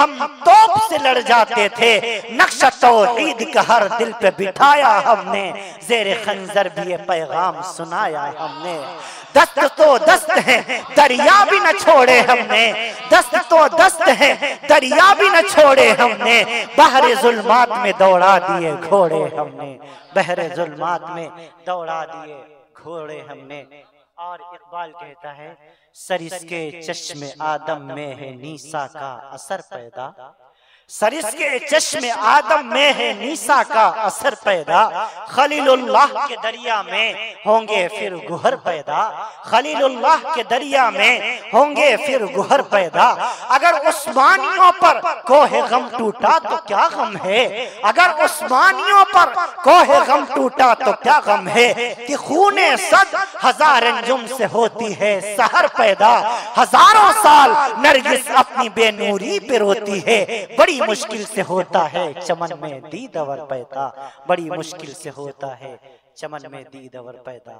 हम तोप से लड़ जाते थे, नक्शा तौहीद का हर दिल पे बिठाया हमने, ज़ेरे खंजर भी ये पैगाम सुनाया हमने। दस्त तो दस्त है दरिया भी न छोड़े हमने, दस्त तो दस्त है दरिया भी न छोड़े हमने, बहरे जुल्मात में दौड़ा दिए घोड़े हमने, बहरे जुल्मात में दौड़ा दिए घोड़े हमने। और इकबाल कहता है, सरिस के चश्मे आदम में है नीसा का असर पैदा, सरिस के चश्मे आदम में है नीसा का असर पैदा, खलीलुल्लाह के दरिया में होंगे फिर गुहर पैदा, खलीलुल्लाह के दरिया में होंगे फिर गुहर पैदा। अगर उस्मानियों पर कोहे गम टूटा तो क्या गम है, अगर उस्मानियों पर कोहे गम टूटा तो क्या गम है, कि खूने सद हजार अंजुम से होती है सहर पैदा, हजारों साल नरगिस अपनी बेनूरी पे रोती है, बड़ी मुश्किल से होता है चमन में दीदवर पैदा, बड़ी मुश्किल से होता है चमन में दीदवर पैदा।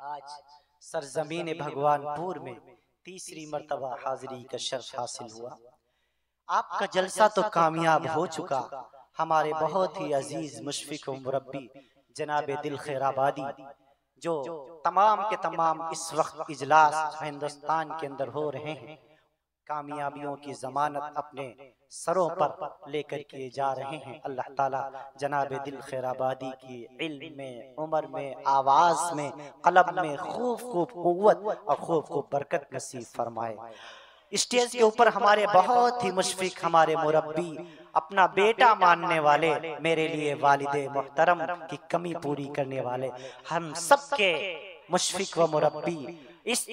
आज सरजमीन भगवानपुर में तीसरी मर्तबा हाजिरी का शर्फ हासिल हुआ। आपका जलसा तो कामयाब हो चुका। हमारे बहुत ही अजीज मुशफिक व मुरब्बी जनाब दिल खैराबादी, जो तमाम के तमाम इस वक्त इजलास हिंदुस्तान के अंदर हो रहे हैं, कामयाबियों की जमानत अपने सरों पर लेकर के जा रहे हैं। अल्लाह ताला जनाब दिल खैराबादी की इल्म में, उम्र में, आवाज में, कलब में खूब खूब कुव्वत और खूब खूब बरकत नसीब फरमाए। स्टेज के ऊपर हमारे बहुत ही मुशफिक, हमारे मुरब्बी, अपना बेटा मानने वाले, मेरे लिए वालिदे मोहतरम की कमी पूरी करने वाले, हम सबके मुशफिक व मुरब्बी, इस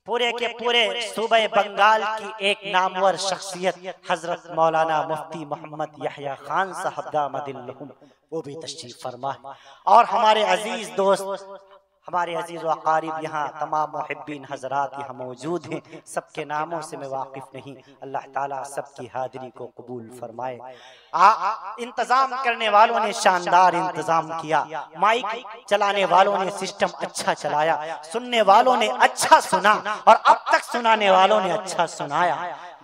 पूरे के पूरे सूबे बंगाल की एक नामवर शख्सियत हजरत मौलाना मुफ्ती मोहम्मद यहया खान साहब दामदिल्लहुम, वो भी तशरीफ फरमा है। और हमारे अजीज दोस्त, हमारे अजीज व अकारिब, यहाँ तमाम मुहिब्बीन हजरात यहाँ मौजूद हैं। सबके नामों से मैं वाकिफ नहीं, अल्लाह ताला सबकी हाजिरी को कबूल फरमाए। इंतजाम करने वालों ने शानदार इंतजाम किया, माइक चलाने वालों ने सिस्टम अच्छा चलाया, सुनने वालों ने अच्छा सुना और अब तक सुनाने वालों ने अच्छा सुनाया।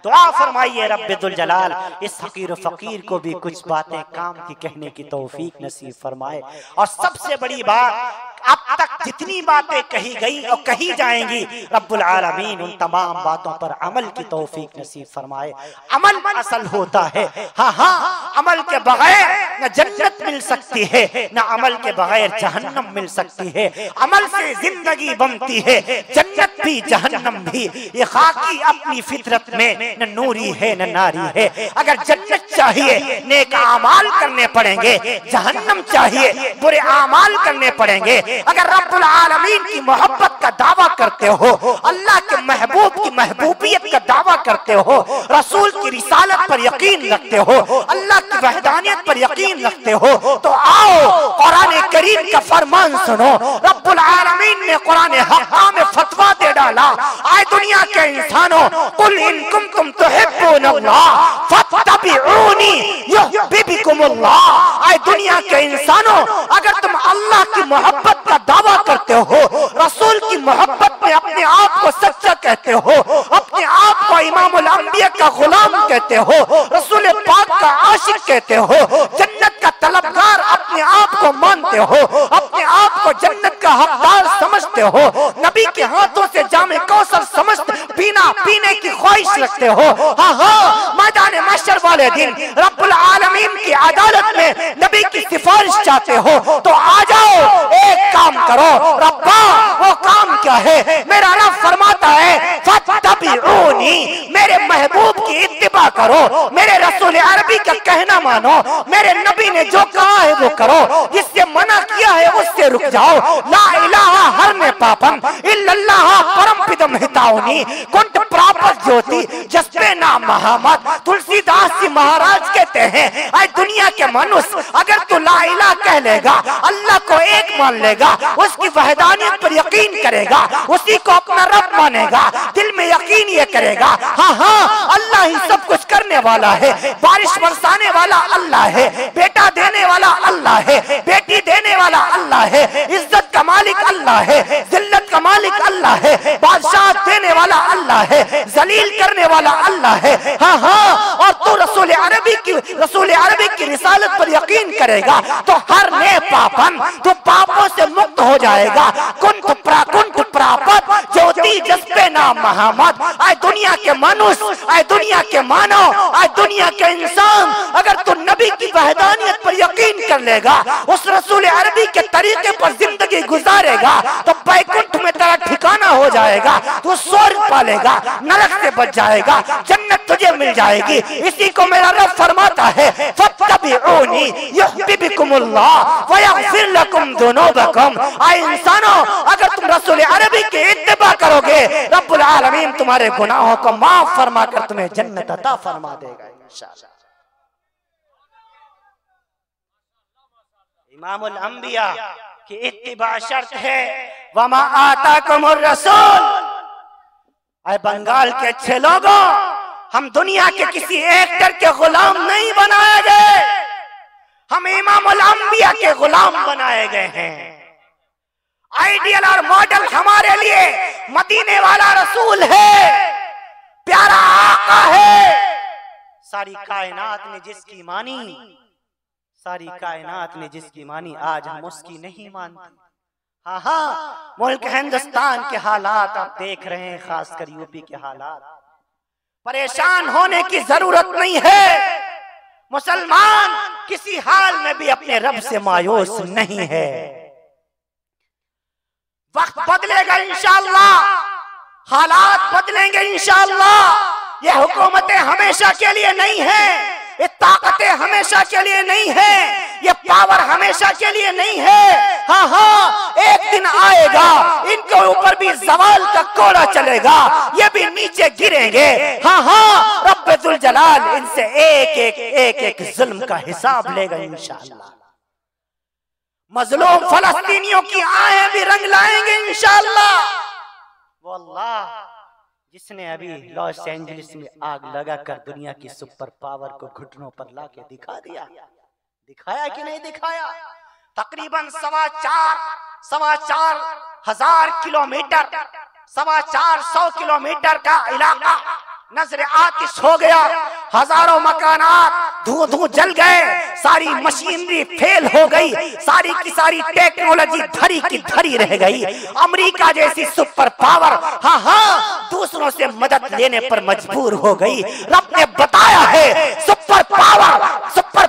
दुआ फरमाइए रब्बे दुल जलाल इस फकीर फकीर को भी कुछ बातें काम की कहने की तौफीक नसीब फरमाए। और सबसे बड़ी बात, अब तक जितनी बातें कही गई और कही जाएंगी, रब्बुल आलमीन उन तमाम बातों पर अमल की तौफीक नसीब फरमाए। अमल असल होता है, हाँ हाँ, अमल के बगैर न जन्नत मिल सकती है, न अमल के बगैर जहन्नम मिल सकती है। अमल से जिंदगी बनती है, जन्नत भी जहन्नम भी। ये खाकी अपनी फितरत में न नूरी है न नारी है। अगर जन्नत चाहिए नेक आमाल करने पड़ेंगे, जहन्नम चाहिए बुरे आमाल करने पड़ेंगे। अगर रब्बुल आलमीन की मोहब्बत का दावा करते हो, अल्लाह के महबूब की महबूबियत का दावा करते हो, रसूल की रिसालत पर यकीन रखते हो, अल्लाह की वहदानियत पर यकीन रखते हो, तो आओ कुरान करीम का फरमान सुनो। रब्बुल आलमीन ने कुरान हक़ में फतवा दे डाला, आए दुनिया के इंसानों, कुल इन कुंतुम तुहिब्बूनल्लाह फत्तबिऊनी युहब्बिकुमुल्लाह। आए दुनिया के इंसानों, अगर तुम अल्लाह की मोहब्बत का दावा करते हो, रसूल की मोहब्बत में अपने आप को सच्चा कहते हो, अपने आप को इमामुल अंबिया का गुलाम कहते हो, रसूल पाक का आशिक कहते हो, जन्नत का तलबगार अपने आप को मानते हो, अपने आप को जन्नत का हकदार समझते हो, नबी के हाथों से जामे कौसर समझते पीने की ख्वाहिश रखते हो, हाँ हाँ, मैदान महशर वाले दिन रब्बुल आलमीन की अदालत में नबी की सिफारिश चाहते हो, तो आ जाओ, एक काम करो रब्बा। वो काम क्या है? मेरा रब फरमाता है फत्तबिऊनी, मेरे महबूब की इत्तिबा करो, मेरे रसूल अरबी का कहना मानो, मेरे नबी ने जो कहा है वो करो, जिससे मना किया है उससे रुक जाओ। ला इलाहा हर में पापम इल्लल्लाह परम पिदम हिताउनी कुंट प्राप्त ज्योति जसपे नाम मोहम्मद। तुलसीदास जी महाराज कहते हैं, ऐ दुनिया के मनुष्य, अगर तू ला इलाहा कह लेगा, अल्लाह को एक मान लेगा, उसकी वहदानियत पर यकीन करेगा, उसी को अपना रब मानेगा, दिल में यकीन ये करेगा, हाँ हाँ, अल्लाह ही सब कुछ करने वाला है, बारिश बरसाने वाला अल्लाह है, बेटा देने वाला अल्लाह है, बेटी देने वाला अल्लाह है, इज्जत का मालिक अल्लाह है, जिल्लत का मालिक अल्लाह अल्लाह है, बादशाह देने वाला अल्लाह है, जलील करने वाला अल्लाह है। हाँ हाँ, और तू रसूल अरबी की रिसालत पर यकीन करेगा तो हर ने पापन तो पापों से मुक्त हो जाएगा। कुंत प्रापत ज्योति जस्पे नाम मोहम्मद। आए दुनिया के मनुष्य, आए दुनिया के मानव, आए दुनिया के इंसान, अगर तू नबी की वहदानियत पर यकीन कर लेगा, उस रसूल अरबी के तरीके पर जिंदगी गुजारेगा तो बैकुंठ में तेरा ठिकाना हो जाएगा। तू स्वर्ग पालेगा, नरक से बच जाएगा, जन्नत तुझे मिल जाएगी। इसी को मेरा रब फरमाता है, फत्तबिऊनी युहब्बिकुमुल्लाह व यगफिर लकुम दुनूबकुम। आए इंसानों, अगर तुम रसूल अरबी की इत्तिबा करोगे, रब्बुल आलमीन तुम्हारे गुनाहों को माफ फरमा कर तुम्हें जन्नत अता फरमा देगा इंशाअल्लाह। इमामुल अंबिया की इत्तिबा शर्त है। वमा आताकुमुर रसूल। अरे बंगाल के अच्छे लोगों, हम दुनिया के किसी एक्टर के गुलाम नहीं बनाए गए, हम इमामुल अंबिया के गुलाम बनाए गए हैं। आइडियल और मॉडल हमारे लिए मदीने वाला रसूल है, प्यारा आका है। सारी कायनात ने जिसकी मानी, सारी कायनात ने जिसकी मानी, आज हम उसकी नहीं मानते। हाँ हाँ, मुल्क हिंदुस्तान के हालात आप देख रहे हैं, खासकर यूपी के हालात। परेशान होने की जरूरत नहीं है। मुसलमान किसी हाल में भी अपने रब से मायूस नहीं है। वक्त बदलेगा इंशाअल्लाह, हालात बदलेंगे इंशाअल्लाह। ये हुकूमतें हमेशा के लिए नहीं है, ये ताकतें हमेशा के लिए नहीं है, ये पावर हमेशा के लिए नहीं है। हाँ हाँ, एक दिन आएगा इनके ऊपर भी ज़वाल का कोड़ा चलेगा, ये भी नीचे गिरेंगे। हाँ हाँ, रब्बुल जलाल इनसे एक जुल्म का हिसाब लेगा इंशाअल्लाह। मजलूम फलस्तीनियों की आएं भी रंग लाएंगे इंशाअल्लाह। वल्लाह, जिसने अभी लॉस एंजलिस में आग लगाकर दुनिया की सुपर पावर को घुटनों पर लाके दिखा दिया, दिखाया कि नहीं दिखाया? तकरीबन 4,4 हजार किलोमीटर, 4,400 किलोमीटर का इलाका नजर आतिश हो गया। हजारों मकानात धुआं धुआं जल गए, सारी मशीनरी फेल हो गई, सारी की सारी टेक्नोलॉजी धरी की धरी रह गई। अमेरिका जैसी सुपर पावर हाँ हाँ दूसरों से मदद लेने पर मजबूर हो गई। रब ने बताया है, सुपर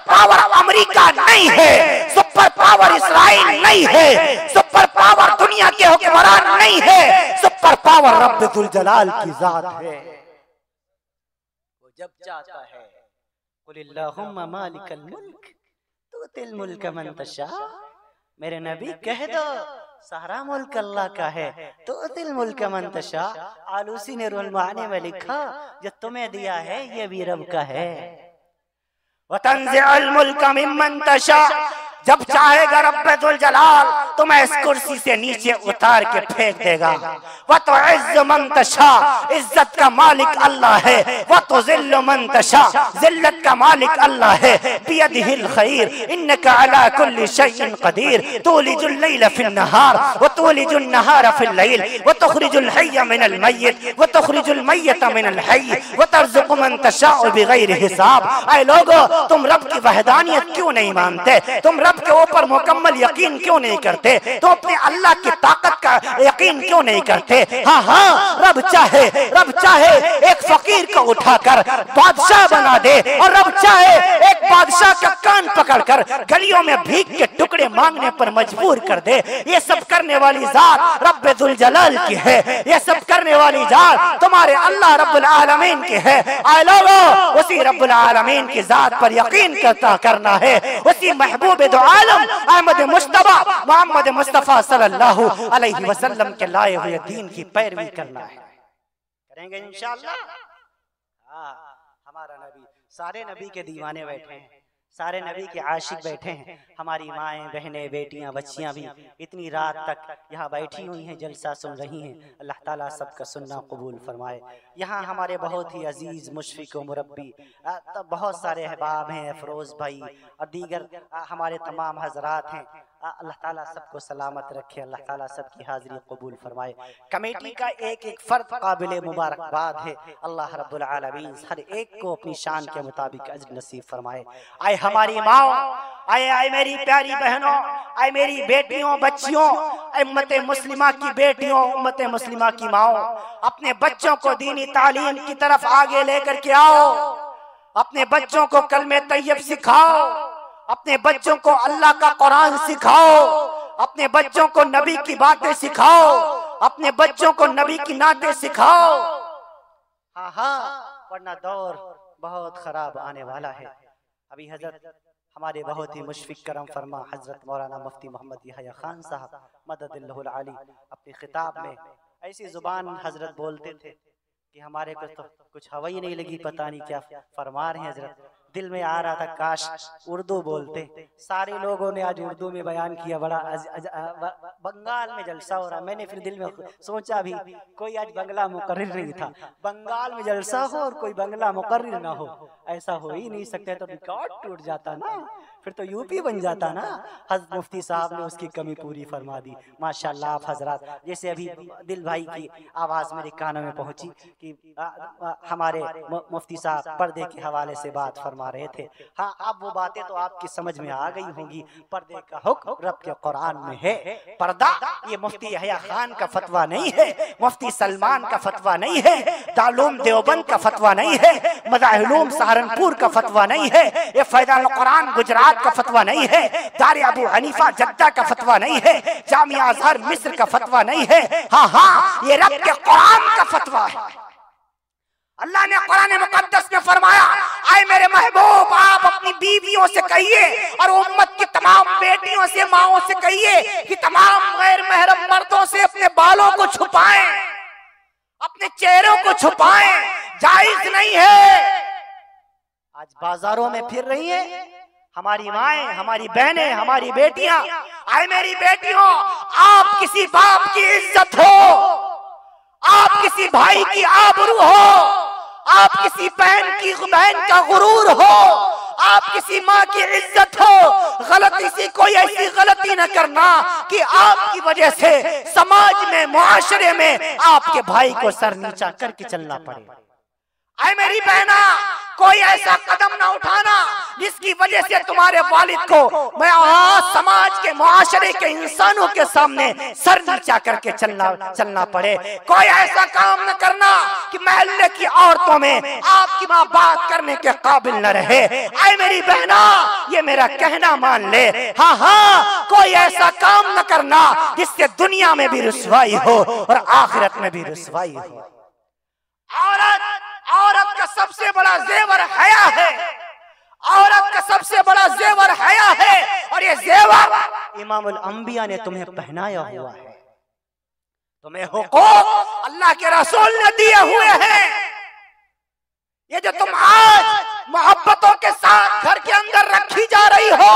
पावर अमेरिका नहीं है, सुपर पावर इसराइल नहीं है, सुपर पावर दुनिया के हुक्मरान नहीं है, सुपर पावर रब्बुल जलाल की जात है। जब चाहता है कुलिल्लाहुम्मा मालिकल मुल्क तुतिल मुल्क मन तशा, मेरे नबी कह दो सारा मुल्क अल्लाह का है, तुतिल मुल्क मन तशा। आलूसी ने रुहुल मानी में लिखा, जो तुम्हें दिया है ये भी रब का है। व तंज़िउल मुल्क मिम्मन तशा, जब चाहेगा रब्बुल जलाल तुम्हें इस कुर्सी से नीचे उतार के फेंक देगा। व तो इज़्ज़ु मन तशा, इज्जत का मालिक अल्लाह है। व तो ज़िल्लु मन तशा, जिल्लत का मालिक अल्लाह है। बियदिहिल खैर इन्नका अला कुल्ली शैइन कदीर, तुलिजुल लैल फिन नहार व तुलिजुन नहार फिल लैल व तुखरिजुल हय्य मिनल मय्यित व तुखरिजुल मय्यित मिनल हय्य व तर्ज़ुक़ु मन तशाउ बिगैरि हिसाब। ऐ लोगों, तुम रब की वहदानियत क्यों नहीं मानते? तुम रब के ऊपर मुकम्मल यकीन क्यों नहीं करते? तो अपने अल्लाह की ताकत का यकीन क्यों नहीं करते? हाँ हाँ, रब चाहे एक फकीर को उठाकर बादशाह बना दे, और रब चाहे एक बादशाह का कान पकड़कर गलियों में भीख के टुकड़े मांगने पर मजबूर कर दे। ये सब करने वाली जात रब्बुल जलाल की है, ये सब करने वाली जात तुम्हारे अल्लाह रब्बुल आलमीन की है। आए लोगों, उसी रब्बुल आलमीन की जात पर यकीन करना है, उसी महबूब दो आलम अहमद मुस्तफा मोहम्मद मुस्तफा सल्लल्लाहु अलैहि वसल्लम के लाए हुए दीन की पैरवी करना है। करेंगे इंशाअल्लाह। हाँ, हमारा नबी, सारे नबी के दीवाने बैठे हैं, सारे नबी के आशिक बैठे हैं। हमारी माएँ, बहनें, बेटियां, बच्चियां भी इतनी रात तक यहाँ बैठी हुई हैं, जलसा सुन रही हैं। अल्लाह ताला सबका सुनना कबूल फरमाए। यहाँ हमारे बहुत ही अजीज मुशफिक व मुरब्बी बहुत सारे अहबाब हैं, अफरोज़ भाई और दीगर हमारे तमाम हजरात हैं। अल्लाह ताला सबको सलामत रखे, अल्लाह ताला सबकी हाजिरी कबूल फरमाए। कमेटी का एक एक फर्द काबिल मुबारकबाद है। अल्लाह रब्बुल आलमीन हर एक को अपनी शान के मुताबिक अज्र नसीब फरमाए। आए हमारी माँ, आए मेरी प्यारी बहनों, आए मेरी बेटियों बच्चियों, उम्मत मुस्लिमा की बेटियों, उम्मत मुस्लिमा की माओ, अपने बच्चों को दीनी तालीम की तरफ आगे लेकर के आओ। अपने बच्चों को कलमे तैयब सिखाओ, अपने बच्चों को अल्लाह का कुरान सिखाओ, अपने बच्चों को नबी की बातें सिखाओ, अपने बच्चों को नबी की नातें सिखाओ। हाँ, वरना दौर बहुत खराब आने वाला है। अभी हजरत हमारे बहुत ही मुशफिक करम फरमा हजरत मौलाना मुफ्ती मोहम्मद यहया खान साहब मददुल्लाहुल आली अपने खिताब में ऐसी जुबान हजरत बोलते थे कि हमारे को तो कुछ हवा ही नहीं लगी, पता नहीं क्या फरमा रहे हैं हजरत। दिल में आ रहा था काश उर्दू बोलते। सारे लोगों ने आज उर्दू में बयान किया, बड़ा बंगाल में जलसा हो रहा। मैंने फिर दिल में सोचा भी कोई आज बंगला मुकर्रिर नहीं था, बंगाल में जलसा हो और कोई बंगला मुकर्रिर ना हो, ऐसा हो ही नहीं सकता। तो रिकॉर्ड टूट जाता ना, फिर तो यूपी बन जाता ना। हज़रत मुफ्ती साहब ने उसकी कमी पूरी फरमा दी माशाल्लाह। आप हजरात जैसे अभी दिल भाई की आवाज़ मेरे कानों में पहुंची कि हमारे मुफ्ती साहब पर्दे के हवाले से बात फरमा रहे थे। हाँ, अब वो बातें तो आपकी समझ में आ गई होंगी। पर्दे का हुक्म रब के कुरान में है। पर्दा ये मुफ्ती यहया खान का फतवा नहीं है, मुफ्ती सलमान का फतवा नहीं है, दारूल देवबंद का फतवा नहीं है, मदाहिल सहारनपुर का फतवा नहीं है, ये फैज़ानुल कुरान गुजरात का फतवा नहीं है, दार अबू हनीफा जद्दा का फतवा नहीं है, जामिया अज़हर मिस्र का फतवा नहीं है। हाँ, ये रब के कुरान का फतवा है। अल्लाह ने कुरान मुकद्दस में फरमाया, आए मेरे महबूब आप अपनी बीवियों से कहिए और उम्मत की तमाम बेटियों से, माओं से कहिए कि तमाम गैर महरम मर्दों से अपने बालों को छुपाएं, अपने चेहरों को छुपाएं, जायज नहीं है। आज बाजारों में फिर रही है हमारी माएं, हमारी बहनें, हमारी बेटियां। आए मेरी बेटियों, आप किसी बाप की इज्जत हो, आप किसी भाई की आबरू हो, आप किसी बहन का गुरूर हो, आप किसी माँ की इज्जत हो। गलती से कोई ऐसी गलती न करना कि आपकी वजह से समाज में, मुआशरे में आपके भाई को सर नीचा करके चलना पड़े। आए मेरी बहना, कोई ऐसा कदम ना उठाना जिसकी वजह से तुम्हारे वालिद को मैं समाज के, मुआशरे के इंसानों के सामने सर नीचा करके चलना पड़े। कोई ऐसा काम न करना कि मोहल्ले की औरतों में आपकी माँ बात करने के काबिल न रहे। आए मेरी बहना, ये मेरा कहना मान ले। हाँ, कोई ऐसा काम न करना जिससे दुनिया में भी रुसवाई हो और आखिरत में भी रुसवाई हो। औरत का सबसे बड़ा जेवर हया है, औरत का सबसे बड़ा जेवर हया है, और ये जेवर इमामुल अंबिया ने तुम्हें पहनाया हुआ है। तुम्हें हुकूक अल्लाह के रसूल ने दिए हुए हैं। ये जो तुम आज मोहब्बतों के साथ घर के अंदर रखी जा रही हो,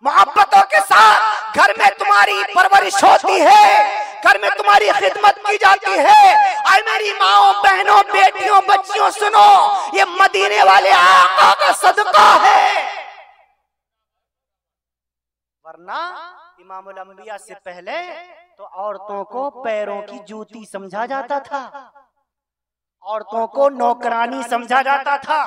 मोहब्बतों के साथ घर में तुम्हारी परवरिश होती है, घर में तुम्हारी खिदमत की जाती है। आए मेरी माओ, बहनों, बेटियों, बच्चियों, सुनो, ये मदीने वाले आका का सदका है। वरना इमामुल अंबिया से पहले तो औरतों को पैरों की जूती समझा जाता था, औरतों को नौकरानी समझा जाता था,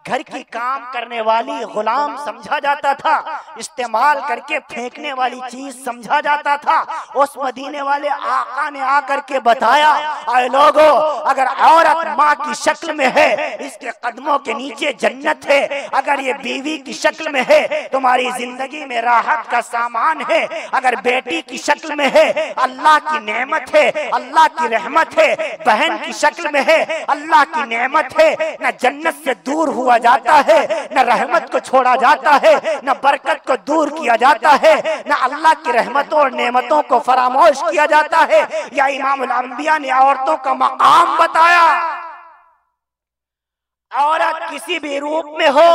घर की काम करने वाली गुलाम समझा जाता था, इस्तेमाल करके फेंकने वाली चीज समझा जाता था। उस मदीने वाले आका ने आकर के बताया, आए लोगों, अगर औरत माँ की शक्ल में है, इसके कदमों के नीचे जन्नत है। अगर ये बीवी की शक्ल में है, तुम्हारी जिंदगी में राहत का सामान है। अगर बेटी की शक्ल में है, अल्लाह की नेमत है, अल्लाह की रहमत है। बहन की शक्ल में है, अल्लाह की नेमत है। न जन्नत से दूर हुआ जाता है, न रहमत को छोड़ा जाता है, न बरकत को दूर किया जाता है, न अल्लाह की रहमतों और नेमतों को फरामोश किया जाता है। या इमामुल अंबिया ने औरतों का मकाम बताया। औरत किसी भी रूप में हो,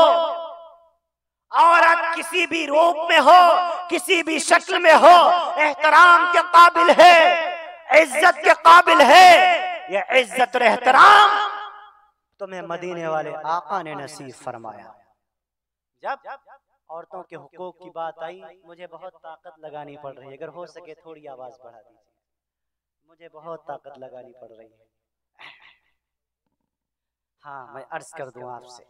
औरत किसी भी रूप में हो, किसी भी शक्ल में हो, एहतराम के काबिल है, इज्जत के काबिल है। यह इज्जत और एहतराम तुम्हें मदीने वाले आका ने नसीब फरमाया। जब औरतों के हुकूक की बात आई, मुझे बहुत ताकत लगानी पड़ रही है, अगर हो सके थोड़ी आवाज बढ़ा दीजिए, मुझे बहुत ताकत लगानी पड़ रही है। हाँ, मैं अर्ज कर दूं आपसे,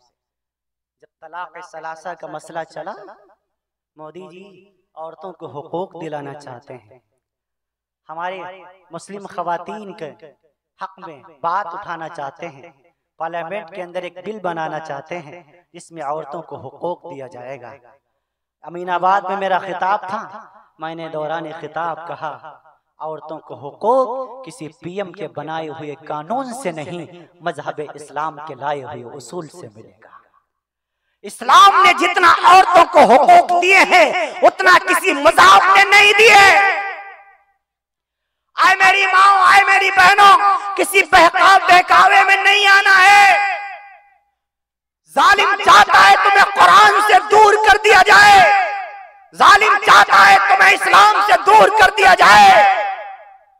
जब तलाक सलासा का मसला चला, मोदी जी औरतों को हुकूक दिलाना चाहते हैं, हमारे मुस्लिम खवातीन के हक में बात उठाना चाहते हैं, पार्लियामेंट के अंदर एक बिल बनाना चाहते हैं जिसमें औरतों को हुकूक दिया जाएगा। अमीनाबाद में मेरा खिताब था, मैंने दौरान खिताब कहा, औरतों को हुकूक किसी पीएम के बनाए हुए कानून से नहीं, मजहब इस्लाम के लाए हुए उसूल से मिलेगा। इस्लाम ने जितना औरतों को हुकूक दिए हैं उतना किसी मजहब ने नहीं दिए। आए मेरी माओ, आए मेरी बहनों, किसी बहकावे में नहीं आना है। जालिम चाहता है तुम्हें कुरान से दूर कर दिया जाए, जालिम चाहता है तुम्हें इस्लाम से दूर कर दिया जाए।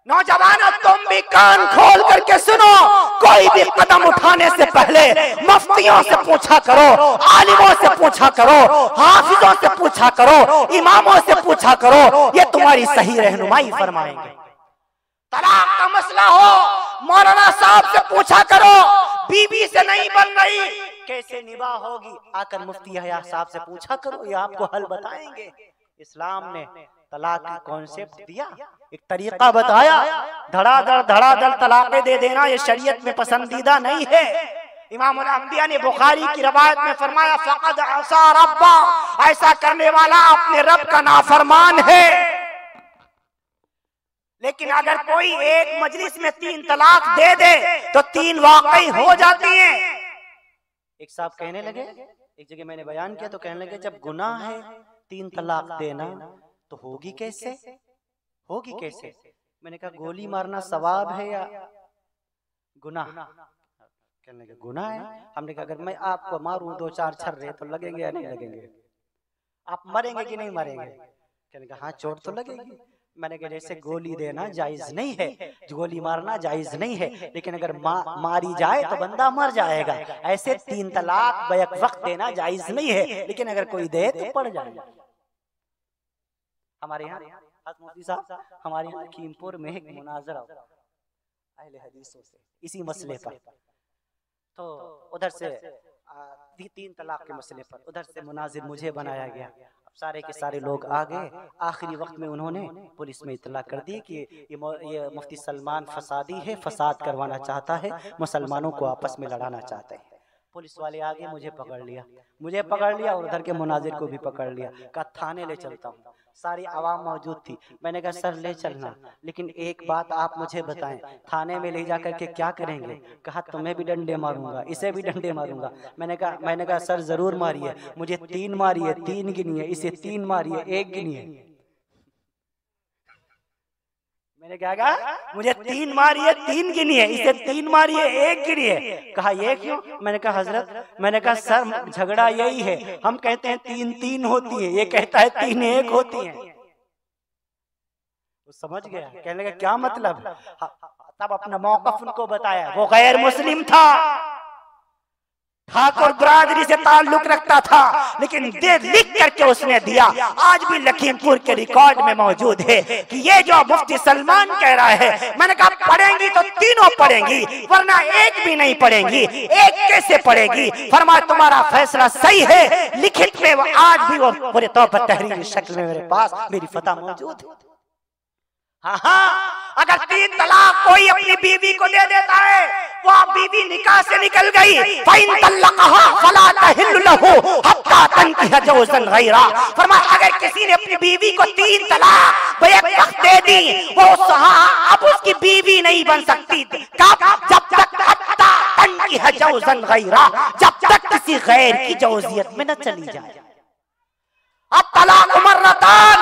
नौजवानों, तुम भी कान खोल करके सुनो, कोई भी कदम उठाने से पहले मुफ्तियों से पूछा करो, आलिमों से पूछा करो, हाफिजों से पूछा करो, इमामों से पूछा करो, ये तुम्हारी सही रहनुमाई फरमाएंगे। तलाक का मसला हो, मौलाना साहब से पूछा करो, बीबी से नहीं बन रही, कैसे निभाह होगी, आकर मुफ्ती हया साहब से पूछा करो, ये आपको हल बताएंगे। इस्लाम ने तलाक का कॉन्सेप्ट दिया, एक तरीका बताया, धड़ाधड़ तलाक़ें दे देना ये शरीयत में पसंदीदा नहीं है। इमाम अल-अंबिया ने बुखारी की रवायत में फरमाया, फ़क़द असा रब्बा, ऐसा करने वाला अपने रब का नाफरमान है। लेकिन अगर कोई एक मजलिस में 3 तलाक दे दे तो 3 वाकई हो जाती हैं। एक साहब कहने लगे, एक जगह मैंने बयान किया तो कहने लगे, जब गुनाह है 3 तलाक देना तो होगी कैसे, होगी कैसे? मैंने कहा गोली मारना सवाब है या गुनाह? कहने लगे गुनाह है। हमने कहा अगर मैं आपको मारूं 2-4 छर्रे तो लगेंगे या नहीं लगेंगे? आप मरेंगे कि नहीं मरेंगे? कहने लगा हाँ चोट तो लगेगी। मैंने कहा जैसे गोली देना जायज नहीं है, गोली मारना जायज नहीं है, लेकिन अगर मारी जाए तो बंदा मर जाएगा, ऐसे 3 तलाक बैक वक्त देना जायज नहीं है, लेकिन अगर कोई दे तो पड़ जाएगा। हमारे यहाँ मुफ्ती साहब, हमारे यहाँ लखीमपुर में एक मुनाजरा अहले हदीसों से इसी मसले पर, तो उधर से 3 तलाक के मसले पर उधर से मुनाजिर मुझे बनाया गया। अब सारे के सारे लोग आ गए, आखिरी वक्त में उन्होंने पुलिस में इतला कर दी कि ये मुफ्ती सलमान फसादी है, फसाद करवाना चाहता है, मुसलमानों को आपस में लड़ाना चाहते हैं। पुलिस वाले आगे मुझे पकड़ लिया और उधर के मुनाजिर को भी पकड़ लिया। कहा थाने ले चलता हूँ। सारी आवाम मौजूद थी। मैंने कहा सर ले चलना, लेकिन एक बात आप मुझे बताएं, थाने में ले जाकर के क्या करेंगे? कहा तुम्हें भी डंडे मारूंगा, इसे भी डंडे मारूंगा। मैंने कहा सर जरूर मारिए, मुझे 3 मारिए, 3 गिनिए, इसे 3 मारिए, 1 गिनिए। मैंने क्या कहा? मुझे 3 मारिए, 3 गिनिए, इसे 3 मारिए, 1 गिनिए। कहा ये क्यों? मैंने कहा हजरत, मैंने कहा सर झगड़ा यही है, हम कहते हैं 3-3 होती है, ये कहता है 3-1 होती है। वो समझ गया, कहने लगा क्या मतलब? तब अपना मौक़िफ़ उनको बताया। वो गैर मुस्लिम था, ठाकुर बिरादरी से ताल्लुक रखता था, लेकिन दे लिख करके उसने दिया। आज भी लखीमपुर के रिकॉर्ड में मौजूद है कि ये जो मुफ्ती सलमान कह रहा है, मैंने कहा पढ़ेंगी तो तीनों पढ़ेंगी, वरना एक भी नहीं पढ़ेंगी। एक कैसे पढ़ेगी? फरमाया तुम्हारा फैसला सही है, लिखित में वो आज भी वो पूरे तौर पर तहरीरी शक्ल में मेरे पास मेरी फतवा मौजूद है। हाँ, अगर 3 तलाक कोई अपनी बीवी को दे देता है, वो बीवी निकाह से निकल गई, फ़इन तल्लक़हा फ़ला तहिल्लु लहू हत्ता तनकिह ज़ौजन गैरा। फरमाया अगर किसी ने अपनी बीवी को 3 तलाक बैक वक्त दे दी, वो अब उसकी बीवी नहीं बन सकती। कब? जब तक हत्ता तनकिह ज़ौजन गैरा, जब तक किसी गैर की जौजियत में न चली जाए। अब तलाक मर्रतान,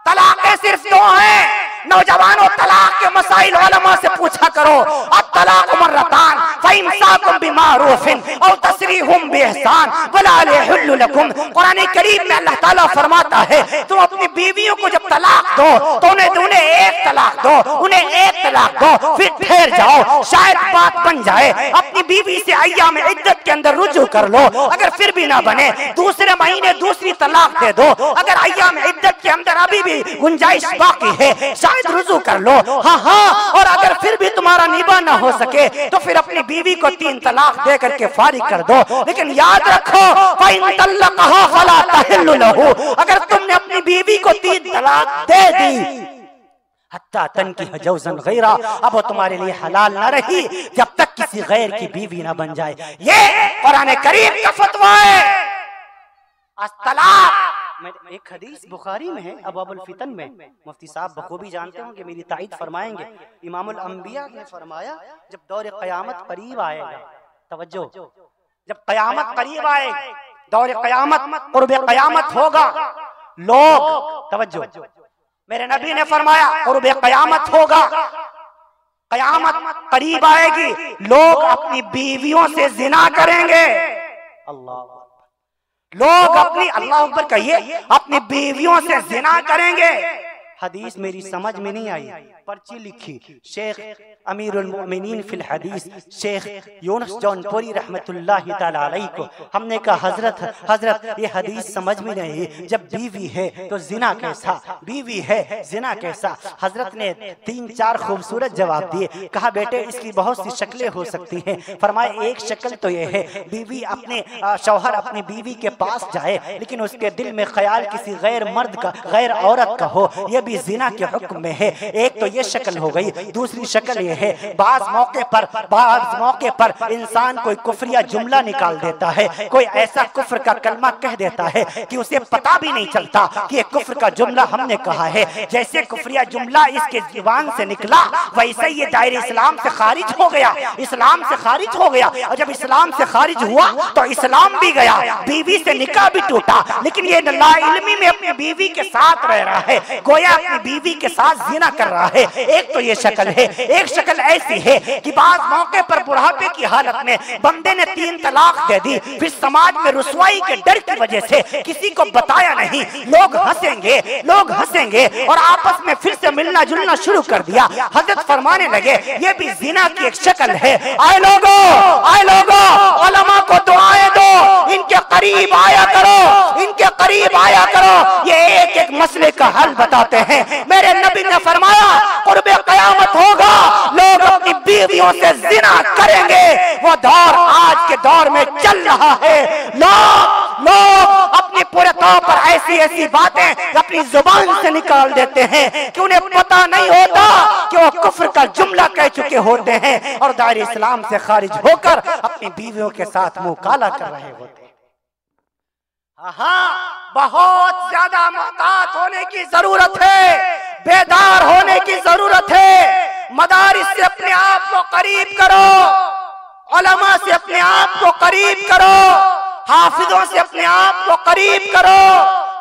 तलाक़ें सिर्फ 2 हैं। नौजवानों तलाक के मसाइल उलमा से पूछा करो। अब तलाक मर्रतान, फ़इम्साकुम इमसाकुम बिमारूफिन औ तसरीहुम बिइहसान वला यहिल्लु लकुम। कुरान करीम में अल्लाह ताला फरमाता है तुम अपनी बीवियों को जब तलाक दो तो उन्हें एक तलाक दो, उन्हें एक तलाक दो, फिर ठहर जाओ, शायद बात बन जाए। अपनी बीवी से अय्याम इद्दत के अंदर रुजू कर लो, अगर फिर भी ना बने दूसरे महीने दूसरी तलाक दे दो। अगर अय्याम इद्दत के अंदर अभी भी गुंजाइश बाकी है शायद रुजू कर लो। हाँ, और अगर फिर भी तुम्हारा निभा ना हो सके तो फिर अपनी बीवी को 3 तलाक दे करके फारिग कर दो। लेकिन याद रखो फ़इन तल्लक़हा फ़ला तहिल्लु लहू, अगर तुमने अपनी बीवी को 3 तलाक दे दी हत्ता तनकिह ज़ौजन गैरा, अब वो तुम्हारे लिए हलाल ना रही जब तक किसी गैर की बीवी ना बन जाए। ये कुरान करीम का फतवा है। तलाक एक हदीस बुखारी में है, अबवाबुल फितन में, मुफ्ती साहब बखूबी जानते हो कि मेरी ताईद फरमाएंगे। इमामुल अंबिया ने फरमाया जब दौर क़यामत करीब आएगा, तवज्जो, जब क़यामत करीब आएगी, दौर क़यामत क़ुर्ब क़यामत होगा, लोग तवज्जो, मेरे नबी ने फरमाया क़ुर्ब क़यामत होगा, क़यामत करीब आएगी, लोग अपनी बीवियों से जिना करेंगे। अल्लाह, लोग अपनी, अल्लाह अकबर कहिए, अपनी बीवियों से जिना करेंगे। हदीस मेरी समझ में नहीं आई, पर्ची लिखी शेख अमीरुल मोमिनीन फिल हदीस शेख यूनुस जौनपुरी रहमतुल्लाहि ताला अलैहि को। हमने कहा हजरत ये हदीस समझ में नहीं, जब बीवी है तो जिना कैसा, बीवी है जिना कैसा। हजरत ने 3-4 खूबसूरत जवाब दिए। कहा बेटे इसकी बहुत सी शक्लें हो सकती हैं। फरमाया एक शक्ल तो ये है बीवी अपने शौहर अपनी बीवी के पास जाए लेकिन उसके दिल में ख्याल किसी गैर मर्द का, गैर औरत का हो, यह भी जिना के हुक्म में है। एक तो ये शक्ल हो गई। दूसरी शक्ल ये है बाज मौके पर इंसान कोई कुफरिया जुमला निकाल देता है, कोई ऐसा कुफ्र का कलमा कह देता है कि उसे पता भी नहीं चलता कि ये कुफ्र का जुमला हमने कहा है। जैसे कुफरिया जुमला इसके जुबान से निकला वैसे ये दायरे इस्लाम से खारिज हो गया, इस्लाम से खारिज हो गया। और जब इस्लाम से खारिज हुआ तो इस्लाम भी गया, बीवी से निकाह भी टूटा। लेकिन ये लाइल्मी में अपनी बीवी के साथ रह रहा है, गोया अपनी बीवी के साथ जिना कर रहा है। एक तो ये शक्ल है। एक शक्ल ऐसी है कि बाज मौके पर बुढ़ापे की हालत में बंदे ने 3 तलाक दे दी, फिर समाज में रुसवाई के डर की वजह से किसी को बताया नहीं, लोग हंसेंगे और आपस में फिर से मिलना जुलना शुरू कर दिया। हजरत फरमाने लगे ये भी जिना की एक शक्ल है। आए लोगों उलमा को दुआएं दो, इनके करीब आया करो, इनके करीब आया करो, ये एक एक मसले का हल बताते हैं। मेरे नबी ने फरमाया क़ुर्ब क़यामत होगा, लोग अपनी बीवियों से जिना करेंगे। वो दौर आज के दौर में चल रहा है। लोग अपने पूरे तौर पर ऐसी बातें अपनी जुबान से निकाल देते हैं कि उन्हें पता नहीं होता कि वो कुफ्र का जुमला कह चुके होते हैं और दायरे इस्लाम से खारिज होकर अपनी बीवियों के साथ मुंह काला कर रहे होते हैं। हाँ, बहुत ज्यादा मुहतात होने की जरूरत है, बेदार होने की जरूरत है। मदारिस से अपने आप को करीब करो, उलमा से अपने आप को करीब करो, हाफिजों से अपने आप को करीब करो,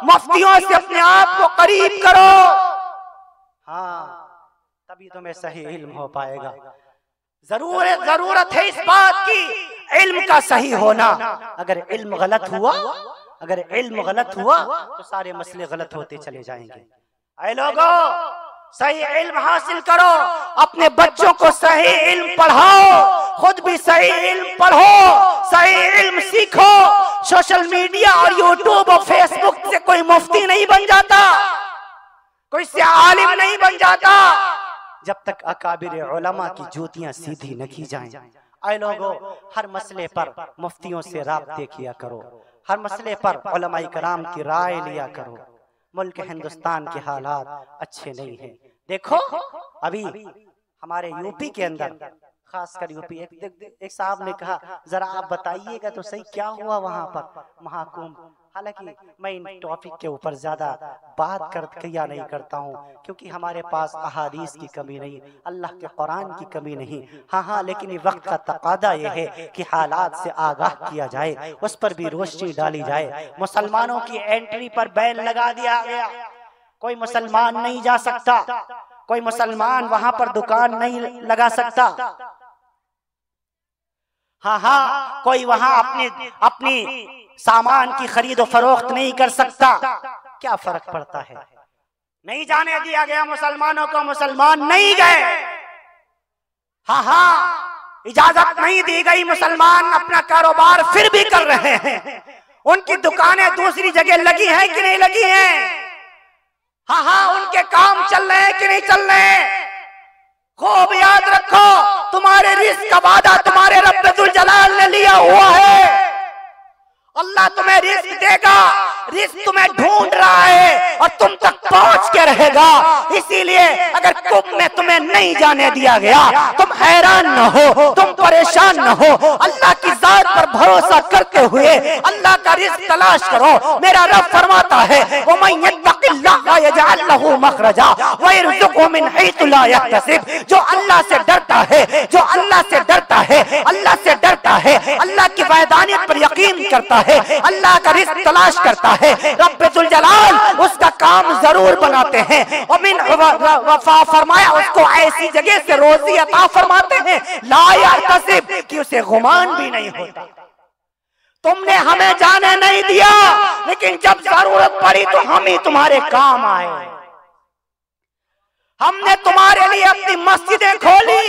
मुफ्तियों से अपने आप को करीब करो। हाँ, तभी तुम्हें सही इल्म हो पाएगा। जरूरत है इस बात की, इल्म का सही होना। अगर इल्म गलत हुआ तो सारे मसले गलत होते चले जाएंगे। ऐ लोगों, सही इल्म हासिल करो, अपने बच्चों को सही इल्म पढ़ाओ, खुद भी सही इल्म पढ़ो, सही इल्म सीखो। सोशल मीडिया और यूट्यूब और फेसबुक से कोई मुफ्ती नहीं बन जाता, कोई से आलिम नहीं बन जाता जब तक अकाबिर उलमा की जूतियां सीधी न की जाएं। ऐ लोगों, हर मसले पर मुफ्तियों से राब्ते किया करो, हर मसले पर उलमाए कराम की राय लिया करो। मुल्क हिंदुस्तान के हालात अच्छे नहीं हैं। देखो अभी हमारे यूपी के अंदर, खासकर यूपी, एक साहब ने कहा जरा आप बताइएगा तो सही क्या हुआ वहां पर महाकुंभ। हालांकि मैं इन टॉपिक के ऊपर ज्यादा बात किया नहीं करता हूँ क्योंकि हमारे पास अहादीस की कमी नहीं, अल्लाह के कुरान की कमी नहीं। हाँ, लेकिन वक्त का तकादा यह है कि हालात से आगाह किया जाए, उस पर भी रोशनी डाली जाए। मुसलमानों की एंट्री पर बैन लगा दिया गया, कोई मुसलमान नहीं जा सकता, कोई मुसलमान वहां पर दुकान नहीं लगा सकता। हाँ हाँ, कोई वहां अपनी सामान की खरीद और फरोख्त नहीं कर सकता, क्या फर्क पड़ता है? नहीं जाने दिया गया मुसलमानों को, मुसलमान नहीं गए। हाँ हाँ, इजाजत नहीं दी गई, मुसलमान अपना कारोबार फिर भी कर रहे हैं। उनकी दुकानें दूसरी जगह लगी हैं कि नहीं लगी हैं? हाँ हाँ, उनके काम चल रहे हैं कि नहीं चल रहे हैं? खूब याद रखो, तुम्हारे रिस्क का वादा तुम्हारे रब्बुल जलाल ने लिया हुआ है। अल्लाह तुम्हें रिस्क देगा, रिस्क तुम्हें ढूंढ रहा है और तुम तक पहुंच के रहेगा। इसीलिए अगर कुंभ में तुम्हें नहीं जाने दिया गया, तुम हैरान न हो, तुम परेशान न हो, अल्लाह की जात पर भरोसा करते हुए अल्लाह का रिस्क तलाश करो। मेरा रब फरमाता है, वमन यत्तक़िल्लाह यजअल लहू मखरजा व यरज़ुक़हु मिन हैथु ला यहतसिब। जो अल्लाह से डरता है, जो अल्लाह से डरता है, अल्लाह से डरता है, अल्लाह की वहदानियत पर यकीन करता है, अल्लाह का रिस्क तलाश करता है, रब्बुल जलाल उसका काम जरूर बनाते हैं। और मिन वफा फरमाया, उसको ऐसी जगह से रोजी अता फरमाते हैं ला यहतसिब, कि उसे गुमान भी नहीं होता। तुमने हमें जाने नहीं दिया, लेकिन जब जरूरत पड़ी तो हम ही तुम्हारे काम आए। हमने तुम्हारे लिए अपनी मस्जिदें खोली,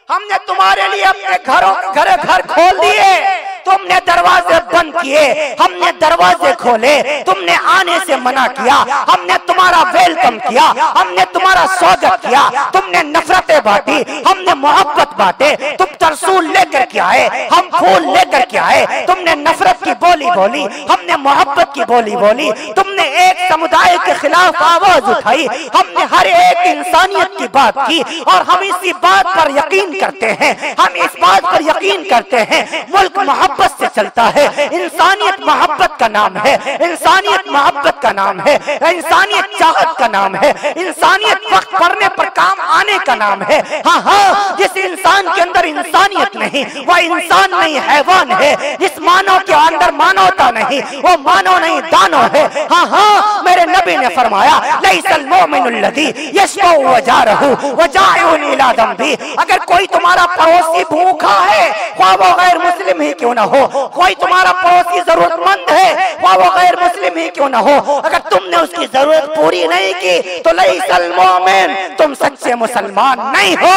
हमने तुम्हारे लिए अपने घर खोल दिए। तुमने दरवाजे बंद किए, हमने दरवाजे खोले। तुमने आने से मना किया, हमने तुम्हारा वेलकम किया, हमने तुम्हारा स्वागत किया। तुमने नफरतें बांटी, हमने मोहब्बत बांटे। तुम तरसूल लेकर के आए, हम फूल लेकर के आए। तुमने नफरत की बोली बोली, हमने मोहब्बत की बोली बोली। तुमने एक समुदाय के खिलाफ आवाज उठाई, हमने हर एक इंसानियत की बात की। और हम इसी बात पर यकीन करते हैं, हम इस बात पर यकीन करते हैं, मुल्क मोहब्बत से चलता है। इंसानियत मोहब्बत का नाम है, इंसानियत मोहब्बत का नाम है, इंसानियत चाहत का नाम है, इंसानियत वक्त पड़ने पर काम आने का नाम है। हाँ हाँ, जिस इंसान के अंदर इंसानियत नहीं, वह इंसान नहीं, हैवान है। जिस मानव के अंदर मानवता नहीं, वो मानव नहीं, दानव है। हाँ हाँ, मेरे नबी ने फरमाया, लैसल मोमिनुल लज़ी यशबअ व जारहु व जाइउन इला दम्बी। अगर कोई तुम्हारा पड़ोसी भूखा है, ख्वाह वो गैर मुस्लिम ही क्यों ना हो, कोई तुम्हारा पड़ोसी जरूरतमंद है, ख्वाह वो गैर मुस्लिम ही क्यों ना हो, अगर तुमने उसकी जरूरत पूरी नहीं की तो लैसल मोमिन, तुम सच्चे मुसलमान नहीं हो।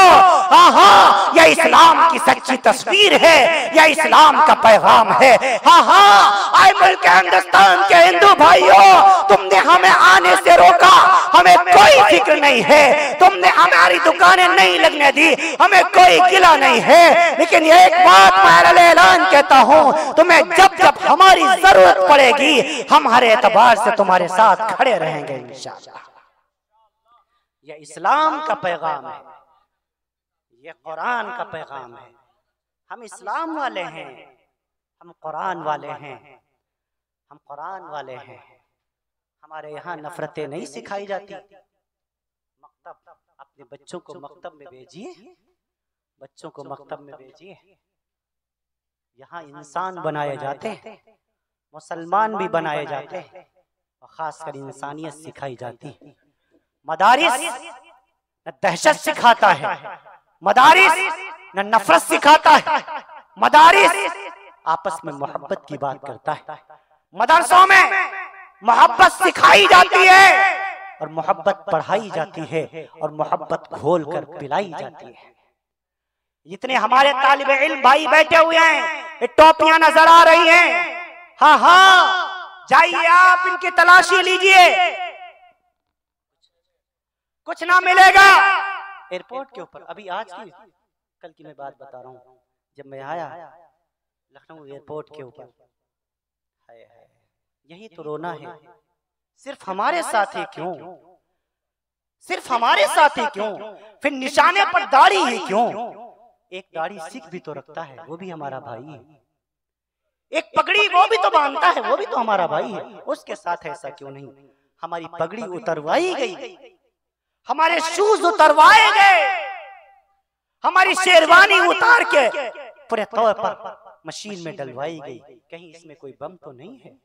हाँ हाँ, यह इस्लाम की सच्ची तस्वीर है, यह इस्लाम का पैगाम है। हाँ हाँ, आए मुल्क हिंदुस्तान के हिंदू भाइयों, तुमने हमें आने से रोका, हमें कोई फिक्र नहीं है। तुमने हमारी दुकानें नहीं लगने दी, हमें कोई गिला नहीं है। लेकिन एक बात मैं ऐलान कहता हूं, तुम्हें जब जब हमारी जरूरत पड़ेगी, हम हर एतबार से तुम्हारे साथ खड़े रहेंगे इंशाअल्लाह। यह इस्लाम का पैगाम है, यह कुरान का पैगाम है। हम इस्लाम वाले हैं, हम कुरान वाले हैं, हम कुरान वाले हैं। हमारे यहाँ नफरतें नहीं सिखाई जाती। मकतब, अपने बच्चों को मकतब में भेजिए, बच्चों को मकतब में भेजिए। यहाँ इंसान बनाए जाते हैं, मुसलमान भी बनाए जाते हैं, और खासकर इंसानियत सिखाई जाती है। मदारिस न दहशत सिखाता है, मदारिस न नफरत सिखाता है, मदारिस आपस में मोहब्बत की बात करता है। मदरसों में मोहब्बत सिखाई जाती है और मोहब्बत पढ़ाई जाती है और मोहब्बत घोल कर पिलाई जाती है। जितने हमारे तालिब इल्म भाई बैठे हुए हैं, टोपियां नजर आ रही हैं। हाँ हाँ, जाइए आप इनकी तलाशी लीजिए, कुछ ना मिलेगा। एयरपोर्ट के ऊपर अभी आज की कल की मैं बात बता रहा हूँ, जब मैं आया लखनऊ एयरपोर्ट के ऊपर, यही तो रोना है। सिर्फ हमारे साथ ही क्यों, सिर्फ हमारे साथ ही क्यों, फिर निशाने पर दाढ़ी ही क्यों। एक दाढ़ी सिख भी तो रखता है, वो भी हमारा भाई है। एक पगड़ी वो भी तो बांधता है, वो भी तो हमारा भाई है। उसके साथ ऐसा क्यों नहीं। हमारी पगड़ी उतरवाई गई, हमारे शूज उतरवाए गए, हमारी शेरवानी उतार के पूरे तौर पर मशीन में डलवाई गई। कहीं इसमें कोई बम तो नहीं है।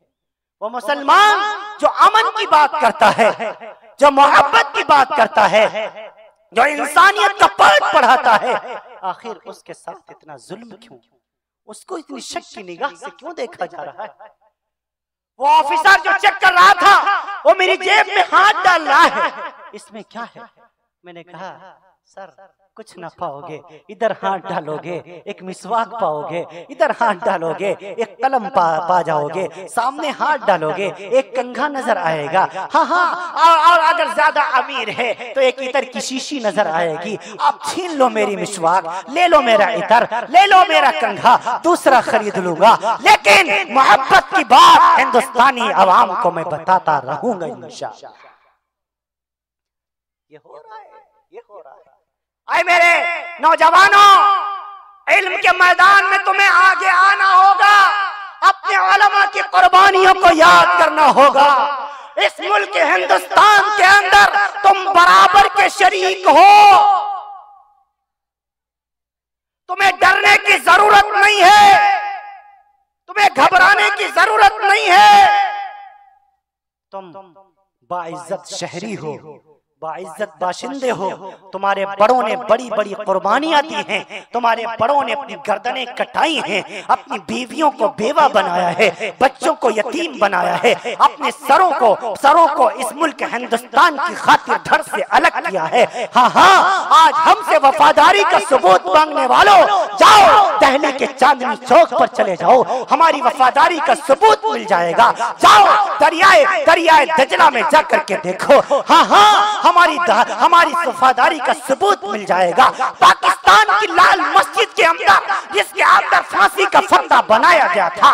वो मुसलमान जो अमन की बात करता है, जो मोहब्बत की बात करता है, जो इंसानियत का पाठ पढ़ाता है, आखिर उसके साथ इतना जुल्म क्यों, उसको इतनी शक की निगाह से क्यों देखा जा रहा है? वो ऑफिसर जो चेक कर रहा था वो मेरी जेब में हाथ डाल रहा है, इसमें क्या है? मैंने कहा सर कुछ ना पाओगे, इधर हाथ डालोगे एक मिसवाक पाओगे, इधर हाथ डालोगे एक कलम पा जाओगे, सामने हाथ डालोगे एक कंघा नजर आएगा। हाँ हाँ, और अगर ज्यादा अमीर है तो एक इतर की शीशी नजर आएगी। आप छीन लो मेरी मिसवाक, ले लो मेरा इतर, ले लो मेरा कंघा, दूसरा खरीद लूंगा, लेकिन मोहब्बत की बात हिंदुस्तानी अवाम को मैं बताता रहूंगा इंशाअल्लाह। ये हो रहा है, ये हो रहा है। आए मेरे नौजवानों, इल्म के मैदान में तुम्हें आगे आना होगा, अपने उलमा की कुर्बानियों को याद करना होगा। इस मुल्क हिंदुस्तान के अंदर तुम बराबर के शरीक हो, तुम्हें डरने की जरूरत नहीं है, तुम्हें घबराने की जरूरत नहीं है। तुम बाइज्जत शहरी हो, बाइज्जत बाशिंदे हो। तुम्हारे बड़ों ने बड़ी बड़ी कुर्बानियां दी हैं, तुम्हारे बड़ों ने अपनी गर्दनें कटाई हैं, अपनी बीवियों को बेवा बनाया है, बच्चों को यतीम बनाया है, अपने सरों को इस मुल्क हिंदुस्तान की खातिर धड़ से अलग किया है। हाँ हाँ, आज हमसे वफादारी का सबूत मांगने वालों, जाओ दिल्ली के चांदनी चौक पर चले जाओ, हमारी वफादारी का सबूत मिल जाएगा। जाओ दरियाए दजला में जाकर के देखो, हाँ हाँ, हमारी वफादारी का सबूत मिल जाएगा। पाकिस्तान की लाल मस्जिद के अंदर, जिसके अंदर फांसी का फंदा बनाया गया था,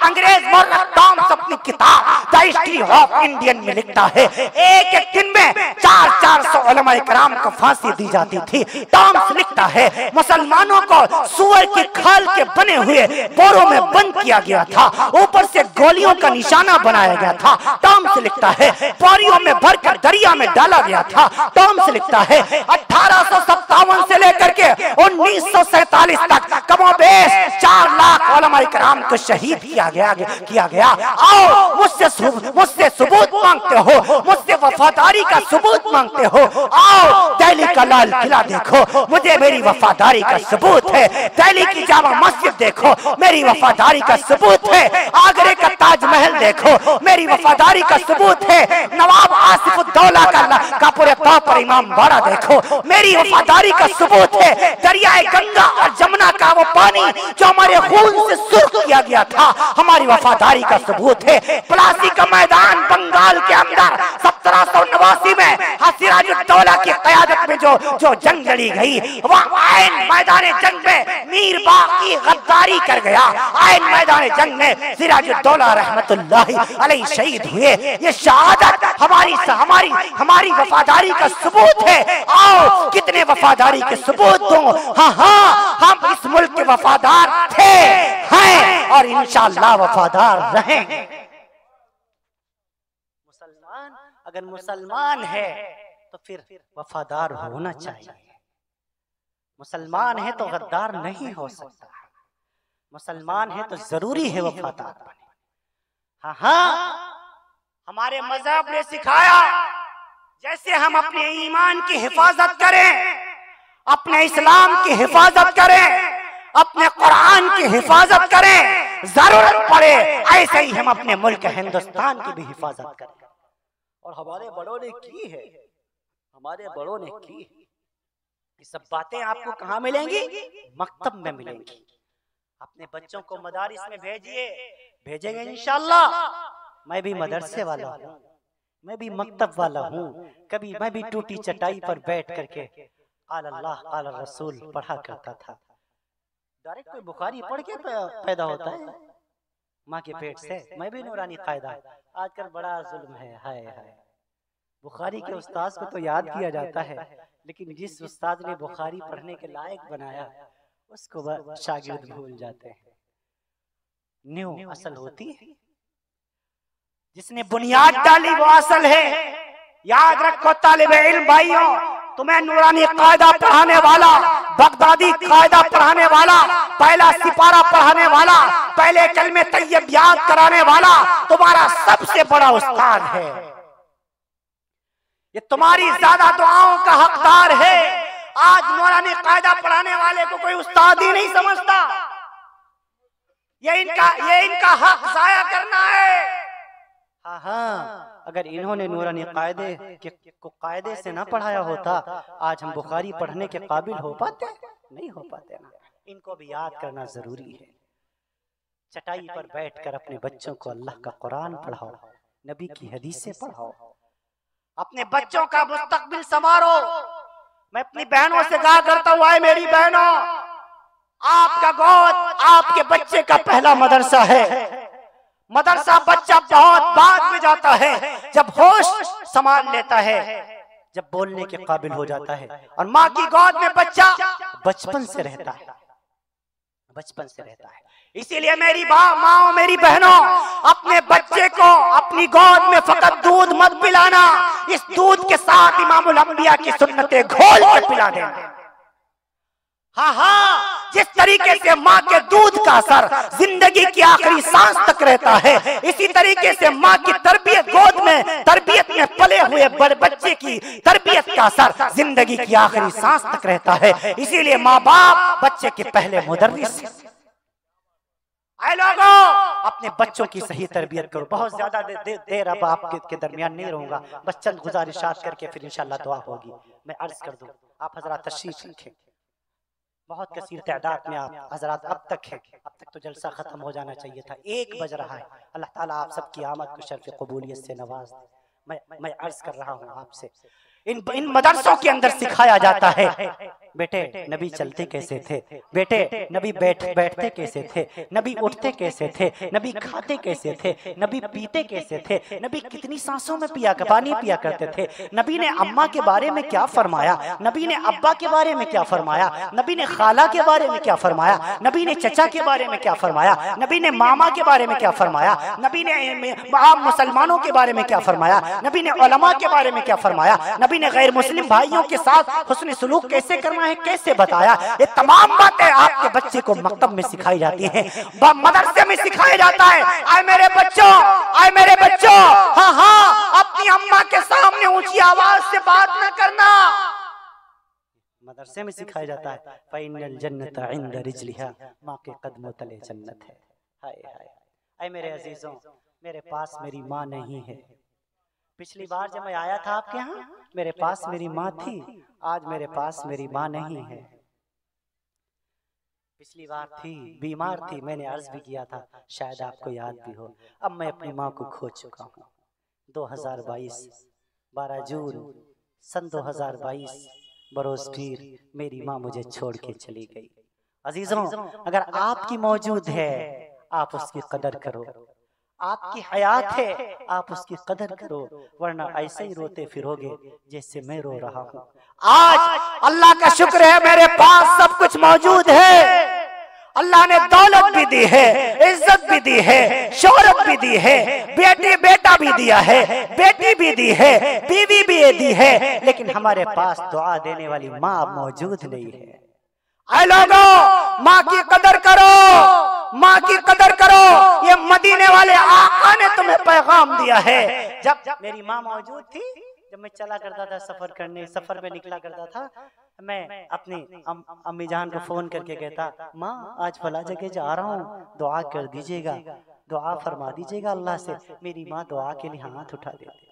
अंग्रेज मौलाना टॉम्स अपनी किताब द हिस्ट्री ऑफ इंडियन में लिखता है, एक एक दिन में 400 उलमा इकराम को फांसी दी जाती थी। टॉम्स लिखता है मुसलमानों को सुअर की खाल के बने हुए बोरों में बंद किया गया था, ऊपर से गोलियों का निशाना बनाया गया था। टॉम्स लिखता है बोरियों में भरकर दरिया में डाला गया था। टॉम्स लिखता है 1857 से लेकर के 1947 तक कमोबेश 4 लाख उलमा इकराम को शहीद किया गया। आओ मुझसे सबूत मांगते हो, मुझसे वफादारी का सबूत मांगते हो, आओ दिल्ली का लाल किला देखो, मुझे मेरी वफादारी का सबूत है। दिल्ली की जामा मस्जिद देखो, मेरी वफादारी का सबूत है। आगरे का ताजमहल देखो, मेरी वफादारी का सबूत है। नवाब आसिफुद्दौला का पूरे तौर पर इमाम बाड़ा देखो, मेरी वफादारी का सबूत है। दरियाए गंगा और जमुना का वो पानी जो हमारे खून से सुर्ख किया गया था, हमारी वफादारी का सबूत है। प्लासी का मैदान बंगाल के अंदर 1789 में सिराजुद्दौला की क़यादत में जो जंग लड़ी गई, वहाँ आयन मैदान जंग में मीर बाकी गद्दारी कर गया। आयन मैदान जंग में सिराजुद्दौला रहमतुल्लाहि अलैहि शहीद हुए। ये शहादत हमारी वफादारी का सबूत है। आओ कितने वफादारी के सबूत दूं। हाँ हाँ, हम इस मुल्क के वफादार थे, हैं और इंशाअल्लाह वफादार रहेंगे। अगर मुसलमान है तो फिर वफादार होना चाहिए। मुसलमान है तो गद्दार नहीं हो सकता। मुसलमान है तो जरूरी है वफादार बने। हाँ हाँ, हमारे मजहब ने सिखाया जैसे हम अपने ईमान की हिफाजत करें, अपने इस्लाम की हिफाजत करें, अपने कुरान की हिफाजत करें, जरूरत पड़े ऐसे ही हम अपने मुल्क हिंदुस्तान की भी हिफाजत करें। और हमारे बड़ों ने की है, हमारे बड़ों ने की है। ये सब बातें आपको कहाँ मिलेंगी? मकतब में मिलेंगी। अपने बच्चों को मदारिस में भेजेंगे इंशाअल्लाह। मैं भी मदरसे वाला हूँ, मैं भी मकतब वाला हूँ। कभी मैं भी टूटी चटाई पर बैठ करके क़ाल अल्लाह क़ाल रसूल पढ़ा करता था। डायरेक्ट कोई बुखारी पढ़ के पैदा होता है माँ के पेट से। मैं भी नूरानी कायदा। आजकल बड़ा जुल्म है, हाय हाय। बुखारी के उस्ताद को तो याद किया जाता है, लेकिन जिस उस्ताद ने बुखारी पढ़ने के लायक बनाया उसको शागिर्द भूल जाते हैं। न्यू असल होती है, जिसने बुनियाद डाली वो असल है। याद रखो तालिबे इल्म भाइयों, तुम्हें नूरानी कायदा पढ़ाने वाला, बगदादी कायदा पढ़ाने वाला, पहला सिपारा पढ़ाने वाला, पहले कलमे तैयब याद कराने वाला तुम्हारा सबसे बड़ा उस्ताद है। ये तुम्हारी ज्यादा दुआओं का हकदार है। आज नूरानी कायदा पढ़ाने वाले को कोई उस्ताद ही नहीं समझता। ये इनका हक जाया करना है। हाँ हाँ, अगर इन्होंने नूरानी कायदे से ना पढ़ाया होता, आज हम बुखारी पढ़ने के काबिल हो पाते? नहीं हो पाते ना। इनको भी याद करना जरूरी है। चटाई पर बैठकर अपने बच्चों को अल्लाह का कुरान पढ़ाओ, नबी की हदीसें पढ़ाओ, अपने बच्चों का मुस्तकबिल संवारो। मैं अपनी बहनों से कहा करता हूँ, आए मेरी बहनों, आपका गोद आपके बच्चे का पहला मदरसा है। मदरसा बच्चा बहुत बाद में जाता है, जब होश संभाल लेता है, जब बोलने के काबिल हो जाता है। और माँ की गोद में बच्चा बचपन से रहता है, बचपन से रहता है। इसीलिए मेरी माँ, मेरी बहनों, अपने बच्चे को अपनी गोद में फकत दूध मत पिलाना, इस दूध के साथ इमामुल अंबिया की सुन्नतें घोल के पिला देना। हाँ हाँ, जिस तरीके से माँ के दूध का असर जिंदगी की आखिरी सांस तक रहता है, इसी तरीके से माँ की तरबियत, गोद में तरबियत में पले हुए बड़े बच्चे की तरबियत का असर जिंदगी की आखिरी सांस तक रहता है। इसीलिए माँ बाप बच्चे के पहले मुदर्रिस। आए लोगों, अपने बच्चों की सही तरबियत करो। बहुत ज्यादा देर अब आपके दरमियान नहीं रहूंगा, बस चंद गुजारिशात करके फिर इंशाल्लाह दुआ होगी। मैं अर्ज कर दूं, आप हजरात तशरीफ रखें। बहुत कसीर तादाद में आप हजरात अब तक है, अब तक तो जलसा खत्म हो जाना चाहिए था, 1 बज रहा है। अल्लाह ताला आप सबकी आमद को शर्फ कबूलियत से नवाज दे। मैं अर्ज कर रहा हूँ आपसे, इन मदरसों के अंदर सिखाया जाता है, बेटे नबी चलते कैसे थे, बेटे नबी बैठते कैसे थे, नबी उठते कैसे थे, नबी खाते कैसे थे, नबी पीते कैसे थे, नबी कितनी सांसों में पानी पिया करते थे, नबी ने अम्मा के बारे में क्या फरमाया, नबी ने अब्बा के बारे में क्या फरमाया, नबी ने खाला के बारे में क्या फरमाया, नबी ने चचा के बारे में क्या फरमाया, नबी ने मामा के बारे में क्या फरमाया, नबी ने आम मुसलमानों के बारे में क्या फरमाया, नबी ने उलमा के बारे में क्या फरमाया, नबी ने गैर मुस्लिम भाइयों के साथ हुस्न सुलूक कैसे करना है कैसे बताया। ये तमाम बातें आपके बच्चे को मकतब में सिखाई जाती हैं, मदरसे में सिखाया जाता है। आए मेरे बच्चों, आए मेरे बच्चों, हाँ हाँ, अपनी अम्मा के सामने ऊंची आवाज से बात न करना, मदरसे में सिखाया जाता है। फ़इन्नल जन्नत इंद रिजलिहा, माँ के कदमों तले जन्नत है। हाय हाय, आए मेरे अजीजों, मेरे पास मेरी माँ नहीं है। पिछली बार जब मैं आया था आपके यहाँ, मेरे पास मेरी माँ थी, आज मेरे पास मेरी माँ नहीं है। पिछली बार थी, बीमार थी, मैंने अर्ज भी किया था, शायद आपको याद भी हो। अब मैं अपनी माँ को खो चुका हूँ। 2022 12 जून सन 2022 बरोज पीर मेरी माँ मुझे छोड़ के चली गई। अजीजों, अगर आपकी मौजूद है आप उसकी कदर करो, आपकी हयात है आप उसकी कदर करो, वरना ऐसे ही रोते फिरोगे जैसे मैं रो रहा हूँ। आज अल्लाह का शुक्र है मेरे पास सब कुछ मौजूद है। अल्लाह ने दौलत भी दी है, इज्जत भी दी है, शोहरत भी दी है, बेटा भी दिया है, बेटी भी दी है, बीवी भी दी है, लेकिन हमारे पास दुआ देने वाली माँ मौजूद नहीं है। आए लोगों, माँ की कदर करो, माँ की कदर करो। ये मदीने वाले आका ने तुम्हें पैगाम दिया है। जब मेरी माँ मौजूद थी, जब मैं चला करता था सफर करने, सफर में निकला करता था, मैं अपनी अम्मी जान को फोन करके कहता, माँ आज फला जगह जा रहा हूँ, दुआ कर दीजिएगा, दुआ फरमा दीजिएगा अल्लाह से। मेरी माँ दुआ के लिए हाथ उठा देती।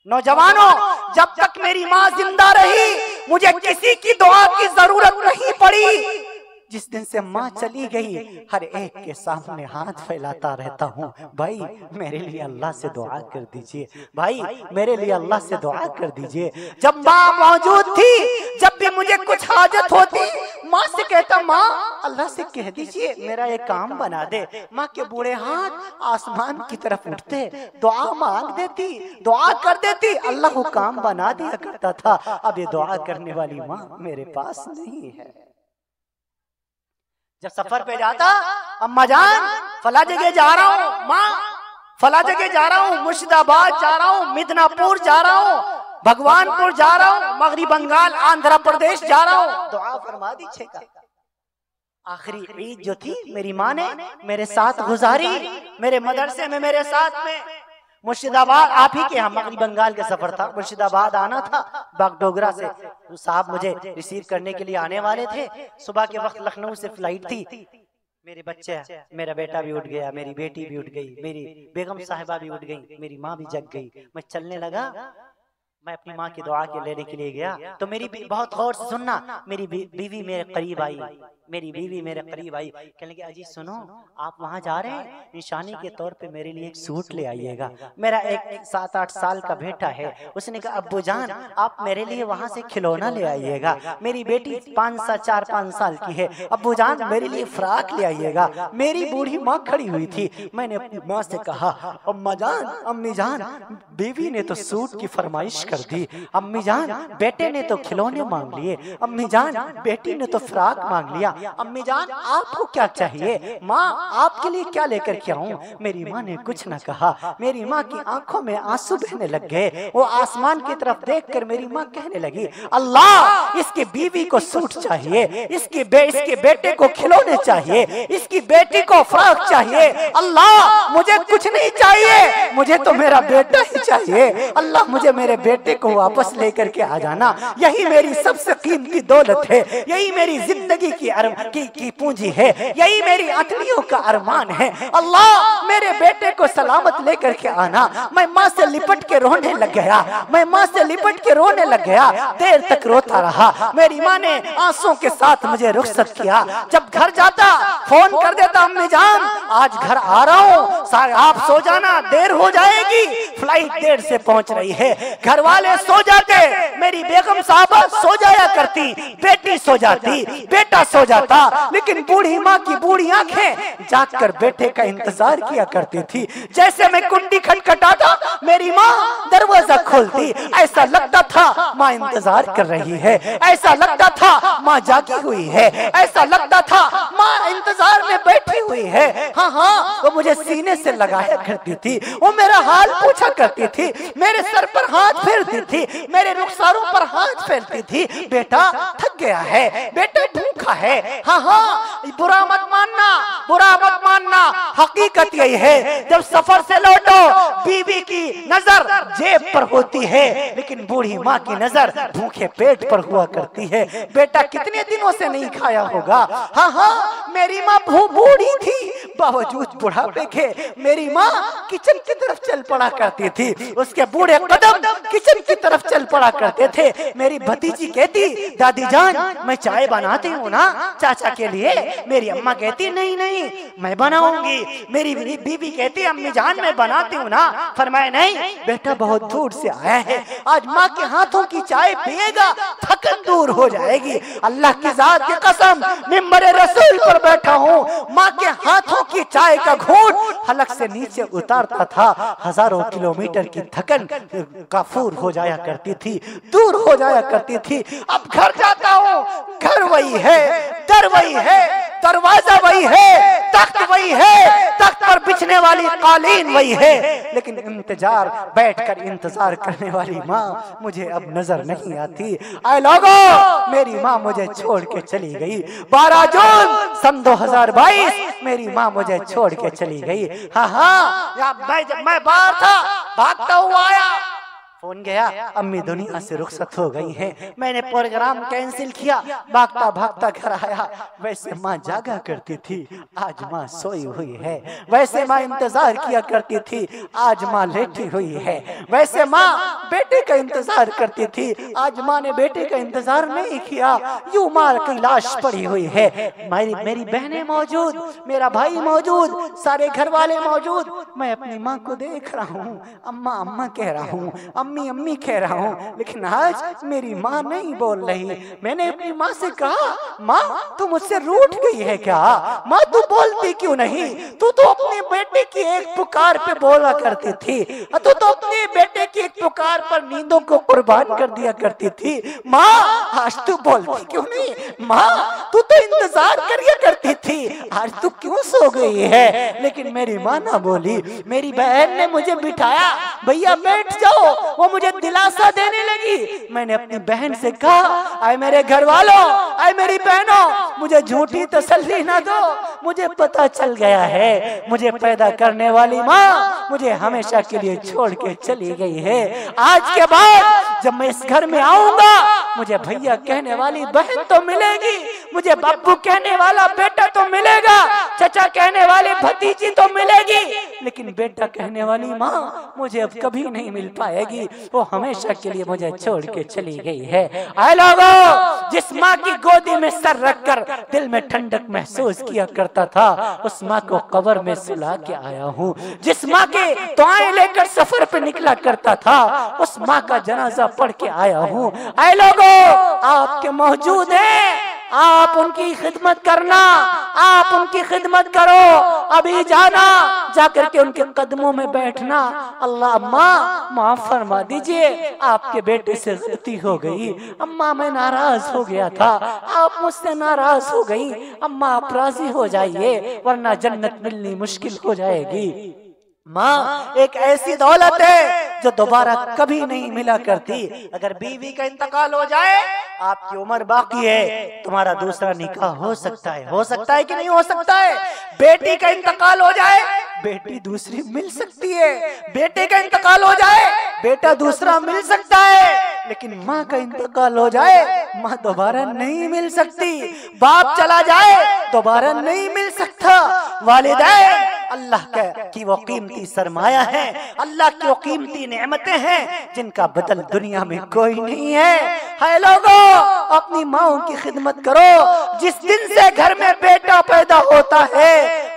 नौजवानों, जब तक मेरी माँ जिंदा रही मुझे किसी की दुआ की जरूरत नहीं पड़ी। जिस दिन से माँ चली गई, हर एक के सामने हाथ फैलाता रहता हूँ, भाई मेरे लिए अल्लाह से दुआ कर दीजिए, भाई मेरे लिए अल्लाह से दुआ कर दीजिए। जब माँ मौजूद थी, जब भी मुझे कुछ हाजत होती, माँ से कहता, माँ अल्लाह से कह दीजिए मेरा एक काम बना दे। माँ के बूढ़े हाथ आसमान की तरफ उठते, दुआ मांग देती, दुआ कर देती, अल्लाह को काम बना दिया करता था। अब ये दुआ करने वाली माँ मेरे पास नहीं है। जब सफर पे जाता, अम्मा जान फला जगह जा रहा हूँ, माँ फला जगह जा रहा हूँ, मुर्शिदाबाद जा रहा हूँ, मिदनापुर जा रहा हूँ, भगवानपुर जा रहा हूँ, मगरी बंगाल आंध्र प्रदेश जा रहा हूँ, दुआ फरमा दीजिएगा। आखिरी ईद जो थी मेरी माँ ने मेरे साथ गुजारी, मेरे मदरसे में मेरे साथ में। मुर्शिदाबाद आप ही के यहाँ मगरी बंगाल का सफर था, मुर्शिदाबाद आना था, बागडोगरा से साहब मुझे रिसीव करने के लिए आने वाले थे। सुबह के वक्त लखनऊ से फ्लाइट थी, मेरे बच्चे, मेरा बेटा भी उठ गया, मेरी बेटी भी उठ गई, मेरी बेगम साहिबा भी उठ गई, मेरी माँ भी जग गई। मैं चलने लगा, मैं अपनी माँ की दुआ के लेने के लिए गया तो मेरी बहुत गौर से सुनना, मेरी बीवी मेरे करीब आई, मेरी बीवी मेरे करीब आई, कहने लगी अजी सुनो, आप वहाँ जा रहे हैं, निशानी के तौर पे मेरे लिए एक सूट ले आइएगा। मेरा एक 7-8 साल का बेटा है, उसने कहा अब्बू जान आप मेरे लिए वहाँ से खिलौना ले आइएगा। मेरी बेटी 4-5 साल की है, अब्बू जान मेरे लिए फ्राक ले आइएगा। मेरी बूढ़ी माँ खड़ी हुई थी, मैंने अपनी माँ से कहा अम्मा जान, अम्मी जान, बीवी ने तो सूट की फरमाइश कर दी, अम्मी जान बेटे ने तो खिलौने मांग लिए, अम्मी जान बेटी ने तो फ्राक मांग लिया, अम्मी जान आपको क्या चाहिए, माँ आपके लिए क्या लेकर के आऊं। मेरी माँ ने कुछ न कहा, मेरी माँ की आंखों में आंसू बहने लग गए। वो आसमान की तरफ देखकर मेरी माँ कहने लगी अल्लाह इसकी बीवी को सूट चाहिए, इसके बेटे को खिलौने चाहिए, इसकी बेटी को फ्राक चाहिए, अल्लाह मुझे कुछ नहीं चाहिए, मुझे तो मेरा बेटा ही चाहिए, अल्लाह मुझे मेरे बेटे को वापस लेकर के आ जाना, यही मेरी सबसे कीमती दौलत है, यही मेरी जिंदगी की पूंजी है, यही मेरी अटलियों का अरमान है, अल्लाह मेरे बेटे को सलामत लेकर के आना। मैं माँ से लिपट के रोने लग गया, मैं माँ से लिपट के रोने लग गया, देर तक रोता रहा। मेरी माँ ने आंसुओं के साथ मुझे रुखसत किया। जब घर जाता फोन कर देता अम्मी जान आज घर आ रहा हूँ, आप सो जाना देर हो जाएगी, फ्लाइट देर से पहुँच रही है। घर वाले सो जाते, मेरी बेगम साहबा सो जाया करती, बेटी सो जाती, बेटा सो जाता, लेकिन बूढ़ी माँ की बूढ़ी आंखें जागकर बेटे का इंतजार किया करती थी। जैसे मैं कुंडी खटखटाता मेरी माँ दरवाजा खोलती, ऐसा लगता था माँ इंतजार कर रही है, ऐसा लगता था माँ जागी हुई है, ऐसा लगता था माँ इंतजार में बैठी हुई है। हाँ हाँ वो मुझे सीने से लगाया करती थी, वो मेरा हाल पूछा करती थी, मेरे सर पर हाथ फेरती थी, मेरे रुखसारों पर हाथ फेरती थी, बेटा थक गया है, बेटा भूखा है। हाँ हाँ बुरा मत मानना, बुरा मत मानना, हकीकत यही है जब सफर से लौटो बीवी की नजर जेब पर होती है, लेकिन बूढ़ी माँ की नजर भूखे पेट पर हुआ करती है। बेटा कितने दिनों से नहीं खाया होगा। हाँ हाँ मेरी माँ बूढ़ी थी, बावजूद बुढ़ापे के मेरी माँ किचन की तरफ चल पड़ा करती थी, उसके बूढ़े कदम किचन की तरफ चल पड़ा करते थे। मेरी भतीजी कहती दादी जान मैं चाय बनाती हूँ ना चाचा के लिए, मेरी अम्मा कहती नहीं नहीं मैं बनाऊंगी, मेरी बीवी कहती अम्मी जान मैं बनाती हूँ ना, फरमाया नहीं बेटा बहुत दूर से आया है, आज माँ के हाथों की चाय पिएगा थकन दूर हो जाएगी। अल्लाह की जात की कसम मिंबरे रसूल पर बैठा हूँ, माँ के हाथों की चाय का घूंट हलक से नीचे उतारता था, हजारों किलोमीटर की थकन काफूर हो जाया करती थी, दूर हो जाया करती थी। अब घर जाता हूँ, घर वही है, दर वही है, दरवाजा वही है, तख्त वही है, तख्त पर बिछने वाली कालीन वही है, लेकिन इंतजार बैठकर इंतजार करने वाली माँ मुझे अब नजर नहीं आती। आए लोगों मेरी माँ मुझे छोड़ के चली गई, 12 जून सन 2022 मेरी माँ मुझे छोड़ के चली गई। हाँ हाँ मैं बाहर था, भागता हुआ आया, फोन गया अम्मी दुनिया से रुखसत हो गई हैं, मैंने प्रोग्राम कैंसिल किया, भागता भागता घर आया। वैसे माँ जागा करती थी, आज माँ सोई हुई है, वैसे माँ इंतजार किया करती थी, आज माँ लेटी हुई है, वैसे माँ बेटे का इंतजार करती थी, आज माँ ने बेटे का इंतजार नहीं किया, यूं माँ की लाश पड़ी हुई है। मेरी बहनें मौजूद, मेरा भाई मौजूद, सारे घर वाले मौजूद, मैं अपनी माँ को देख रहा हूँ, अम्मा अम्मा कह रहा हूँ, अम्मी अम्मी कह रहा हूँ, लेकिन आज मेरी माँ नहीं बोल रही। मैंने अपनी माँ से कहा माँ तू मुझसे रूठ गई है क्या, माँ तू बोलती क्यों नहीं, तू तो अपने बेटे की एक पुकार पे बोला करती थी, तू तो अपने बेटे की एक पुकार पर नींदों को कुर्बान कर दिया करती थी, माँ आज तू बोलती क्यों नहीं, माँ तू तो इंतजार करिया करती थी, आज तू क्यों सो गई है। लेकिन मेरी माँ ना बोली, मेरी बहन ने मुझे बिठाया, भैया बैठ जाओ, वो मुझे दिलासा देने लगी। मैंने अपनी बहन से कहा आए मेरे घर वालों, आए मेरी बहनों, मुझे झूठी तसल्ली ना दो, मुझे पता चल गया है मुझे पैदा करने वाली माँ मुझे हमेशा के लिए छोड़ के चली गई है। आज के बाद जब मैं इस घर में आऊंगा मुझे भैया कहने वाली बहन तो मिलेगी, मुझे बब्बू कहने वाला बेटा तो मिलेगा, चचा कहने वाली भतीजी तो मिलेगी, लेकिन बेटा कहने वाली माँ मुझे अब कभी नहीं मिल पाएगी, वो हमेशा के लिए मुझे छोड़ के चली गई है। आए लोगों, जिस माँ की गोदी में सर रखकर दिल में ठंडक महसूस किया करता था, उस माँ को कब्र में सुला के आया हूँ। जिस माँ के दुआएं लेकर सफर पे निकला करता था, उस माँ का जनाजा पढ़ के आया हूँ। आए लोगों, आपके मौजूद हैं, आप उनकी खिदमत करना, आप उनकी खिदमत करो। अभी जाना, जाकर के उनके कदमों में बैठना। अल्लाह अम्मा माफ फरमा दीजिए, आपके बेटे से गलती हो गई। अम्मा मैं नाराज हो गया था, आप मुझसे नाराज हो गई। अम्मा आप राजी हो जाइए, वरना जन्नत मिलनी मुश्किल हो जाएगी। माँ एक ऐसी दौलत है जो दोबारा कभी नहीं मिला करती। अगर बीवी का इंतकाल हो जाए, आपकी उम्र बाकी है, तुम्हारा दूसरा निकाह हो सकता है कि नहीं हो सकता है। बेटी का इंतकाल हो जाए, बेटी दूसरी मिल सकती है। बेटे का इंतकाल हो जाए, बेटा दूसरा मिल सकता है। लेकिन माँ का इंतकाल हो जाए, माँ दोबारा नहीं मिल सकती। बाप चला जाए, दोबारा नहीं मिल सकता। वालिदैन अल्लाह की वो कीमती सरमाया है, अल्लाह की वो कीमती नेमतें हैं जिनका बदल दुनिया में कोई नहीं है। हाय लोगों, अपनी माओ की खिदमत करो। जिस दिन से घर में बेटा पैदा होता है,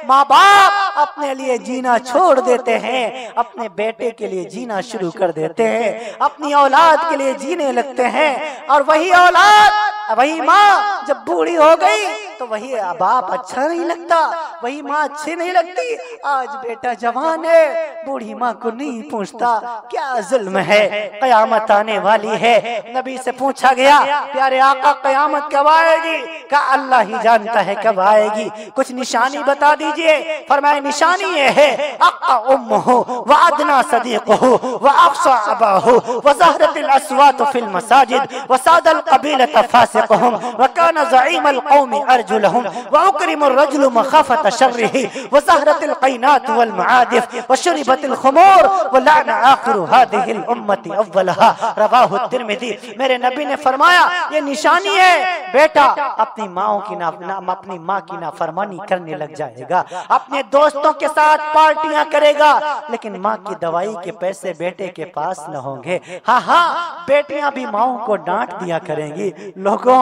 माँ बाप अपने लिए जीना छोड़ देते हैं, अपने बेटे के लिए जीना शुरू कर देते हैं, अपनी औलाद के लिए जीने लगते हैं। और वही औलाद, वही माँ जब बूढ़ी हो गई तो वही बाप अच्छा नहीं लगता, वही माँ अच्छी नहीं लगती। आज बेटा जवान है, बूढ़ी माँ को नहीं पूछता, क्या जुल्म है। कयामत आने वाली है। नबी से पूछा गया, प्यारे आका कयामत कब आएगी? कहा अल्लाह ही जानता है कब आएगी, कुछ निशानी बता दीजिए। फरमाए निशानी ये है, अक्का उम्मुहु व अदना सदीकुहु व अक्सा अबाहु व ज़हरतिल अस्वातु फिल मसाजिद व सादल क़बीलत फासिक़ुहुम व काना ज़ईमल क़ौमि अर्जुलहुम व उकरिमुर रजुलु मख़ाफ़त शर्रिही व ज़हरतिल क़ैनात वल मआदिफ व शुरिबतिल ख़ुमूर व लअना आखिरु हादिहिल उम्मति अव्वलहा। रवाहु तिर्मिज़ी। मेरे नबी ने फरमाया ये निशानी है, बेटा अपनी माँ की नाफरमानी करने लग जाएगा, अपने दोस्तों के साथ पार्टियां करेगा, लेकिन माँ की दवाई के पैसे बेटे के पास न होंगे। हाँ, बेटियां भी माओ को डांट दिया करेंगी। लोगों,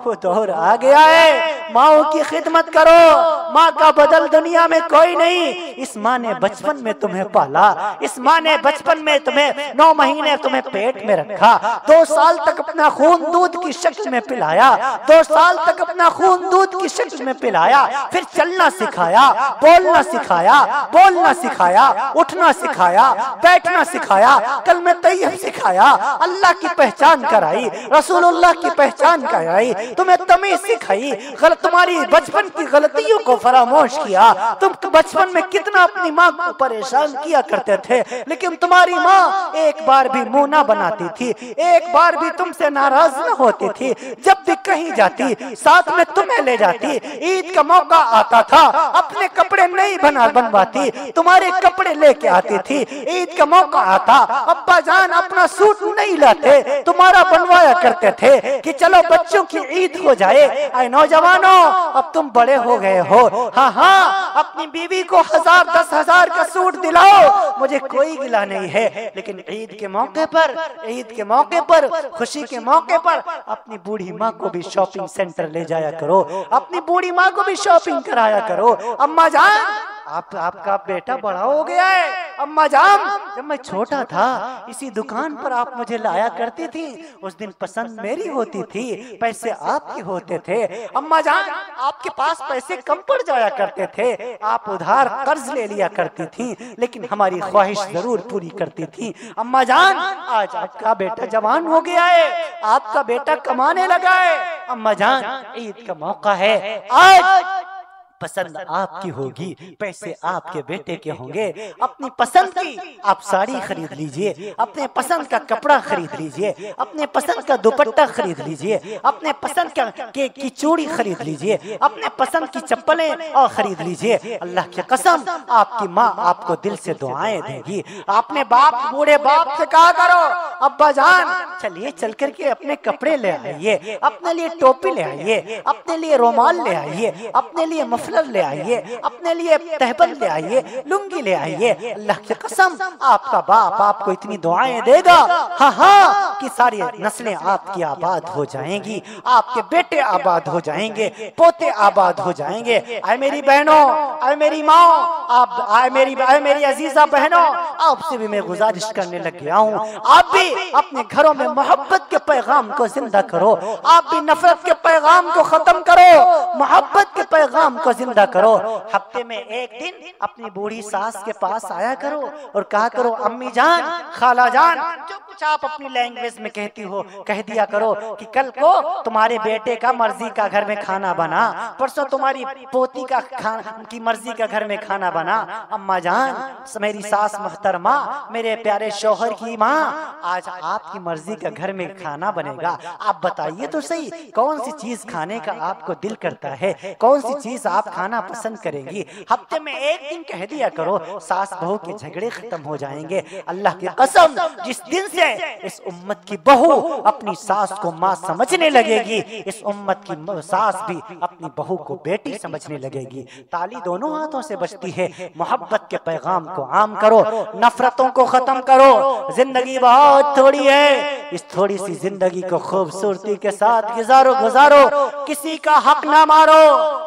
वो दौर आ गया है, माओ की खिदमत करो। माँ का बदल दुनिया में कोई नहीं। इस माँ ने बचपन में तुम्हें पाला, इस माँ ने बचपन में तुम्हें 9 महीने तुम्हें पेट में रखा, 2 साल तक अपना खून दूध की शक्ल में पिलाया, 2 साल तक अपना खून दूध की शक्ल में पिलाया, फिर चलना सिखाया, बोलना सिखाया, उठना सिखाया, बैठना सिखाया, कलमे तैयब सिखाया, अल्लाह की पहचान कराई, रसूलुल्लाह की पहचान कराई, तुम्हें तमीज सिखाई, तुम्हारी बचपन की गलतियों को फरामोश किया। तुम बचपन में कितना अपनी माँ को परेशान किया करते थे, लेकिन तुम्हारी माँ एक बार भी मुंह ना बनाती थी, एक बार भी तुमसे नाराज न होती थी। जब भी कहीं जाती साथ में तुम्हें ले जाती। ईद का मौका आता था, अपने कपड़े नहीं बनवाती, तुम्हारे कपड़े लेके आती थी। ईद का मौका आता, अब्बा जान अपना सूट नहीं लाते, तुम्हारा बनवाया करते थे कि चलो बच्चों की ईद हो जाए। आए नौजवानों, अब तुम बड़े हो गए हो। हाँ, अपनी बीवी को 1000 10,000 का सूट दिलाओ, मुझे कोई गिला नहीं है, लेकिन ईद के मौके पर, खुशी के मौके पर अपनी बूढ़ी माँ को भी शॉपिंग सेंटर ले जाया करो, अपनी बूढ़ी माँ को भी शॉपिंग कराया करो। अम्मा जान, आपका बेटा बड़ा हो गया है। अम्मा जान, जब मैं छोटा था इसी दुकान पर आप मुझे लाया करती थी, उस दिन पसंद मेरी होती थी, पैसे आपके होते थे। अम्मा जान, आपके पास पैसे कम पड़ जाया करते थे, आप उधार कर्ज ले लिया करती थी, लेकिन हमारी ख्वाहिश जरूर पूरी करती थी। अम्मा जान, आज आपका बेटा जवान हो गया है, आपका बेटा कमाने लगा है। अम्मा जान, ईद का मौका है, आज पसंद आपकी होगी, पैसे आपके बेटे के होंगे। अपनी पसंद की आप साड़ी खरीद लीजिए, अपने पसंद का कपड़ा खरीद लीजिए, अपने पसंद का दुपट्टा खरीद लीजिए, अपने पसंद की चूड़ी खरीद लीजिए, अपने पसंद की चप्पलें और खरीद लीजिए। अल्लाह की कसम, आपकी माँ आपको दिल से दुआएं देगी। आपने बूढ़े बाप से कहा करो, अब्बा जान चलिए चल करके अपने कपड़े ले आइए, अपने लिए टोपी ले आइए, अपने लिए रुमाल ले आइए, अपने लिए मफलर ले आइए, अपने लिए तहबंद ले आइए, लुंगी ले आइए। अल्लाह की कसम आपका बाप आपको इतनी दुआएं देगा, हाँ हाँ, कि सारी नस्लें आपकी आबाद हो जाएंगी, आपके बेटे आबाद हो जाएंगे, पोते आबाद हो जाएंगे। आए मेरी बहनों, आए मेरी माँ, आप आए मेरी अजीजा बहनों, आपसे भी मैं गुजारिश करने लग गया हूँ, आप भी अपने घरों में मोहब्बत के पैगाम को जिंदा करो, आप भी नफरत के पैगाम को खत्म करो, मोहब्बत के पैगाम को जिंदा करो। हफ्ते में एक दिन अपनी बूढ़ी सास के पास आया करो और कहा करो, अम्मी जान, खाला जान, जो कुछ आप अपनी लैंग्वेज में कहती हो कह दिया करो कि कल को तुम्हारे बेटे का मर्जी का घर में खाना बना, परसों तुम्हारी पोती का की मर्जी का घर में खाना बना। अम्मा जान, मेरी सास मोहतरमा, मेरे प्यारे शौहर की माँ, आज आपकी मर्जी का घर में खाना बनेगा। आप बताइए तो सही, कौन सी चीज खाने का आपको दिल करता है, कौन सी चीज आप खाना पसंद करेंगी। हफ्ते में एक दिन कह दिया करो, सास बहू के झगड़े खत्म हो जाएंगे। अल्लाह की कसम, जिस दिन से इस उम्मत की बहू अपनी सास को माँ समझने लगेगी, इस उम्मत की सास भी अपनी बहू को बेटी समझने लगेगी। ताली दोनों हाथों से बजती है। मोहब्बत के पैगाम को आम करो, नफरतों को खत्म करो। जिंदगी बहुत थोड़ी है, इस थोड़ी सी जिंदगी को खूबसूरती के साथ गुजारो। किसी का हक ना मारो,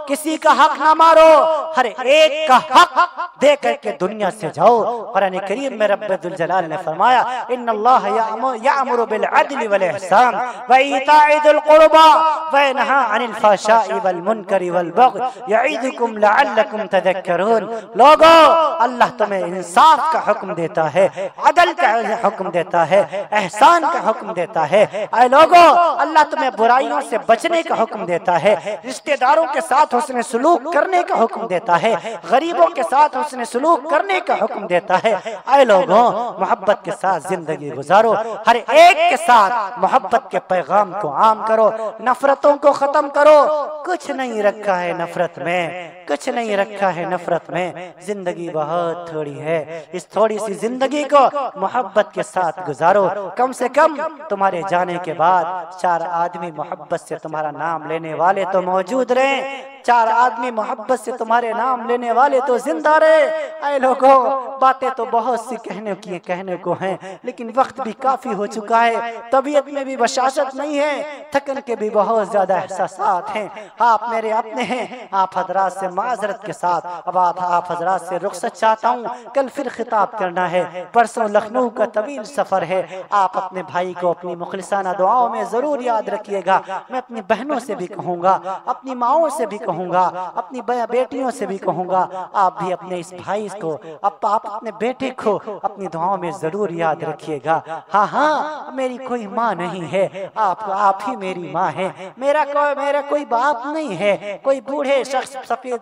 किसी का हक ना मारो, हर एक का हक दे करके दुनिया से जाओ। कुरान करीम में रब्बुल जलाल ने फरमाया, इन्नल्लाह यअमुरु बिल अदल वल इहसान व ईताइ दिल कुर्बा व यनहा अनिल फहशाइ वल मुनकरि वल बग़य यईदुकुम लअल्लकुम तज़क्करून। लोगो, अल्लाह तुम्हें इंसाफ का हुक्म देता है, अदल का हुक्म देता है, एहसान का हुक्म देता है। ऐ लोगो, अल्लाह तुम्हें बुराइयों से बचने का हुक्म देता है, रिश्तेदारों के साथ हुस्न सलूक करने का हुक्म देता है, गरीबों के साथ हुस्न सलूक करने का हुक्म देता है। ऐ लोगों, मोहब्बत के साथ जिंदगी गुजारो, हर एक के साथ मोहब्बत के पैगाम को आम करो, नफरतों को खत्म करो। कुछ नहीं रखा है नफरत में, कुछ नहीं रखा है नफरत में। जिंदगी बहुत थोड़ी है, इस थोड़ी सी जिंदगी को मोहब्बत के साथ गुजारो। कम से कम तुम्हारे जाने के बाद 4 आदमी मोहब्बत से तुम्हारा नाम लेने वाले तो मौजूद रहे, 4 आदमी मोहब्बत से तुम्हारे नाम लेने वाले तो जिंदा रहे। ऐ लोगों, बातें तो बहुत सी कहने को हैं, लेकिन वक्त भी काफी हो चुका है, तबीयत में भी बशाशत नहीं है, थकन के भी बहुत ज्यादा एहसासात हैं। आप मेरे अपने हैं, आप हजरात से माजरत के साथ अब आप हजरात से रुखसत चाहता हूँ। कल फिर खिताब करना है, परसों लखनऊ का तवील सफर है। आप अपने भाई को अपनी मुखलिसाना दुआओं में जरूर याद रखिएगा। मैं अपनी बहनों से भी कहूँगा, अपनी माओं से भी कहूँगा, अपनी बेटियों से भी कहूँगा, आप भी अपने इस भाई को, आप अपने बेटे को अपनी दुआओं में जरूर याद रखिएगा। हाँ हाँ, मेरी कोई माँ नहीं है, आप ही मेरी माँ है। मेरा कोई बाप नहीं है। कोई बूढ़े शख्स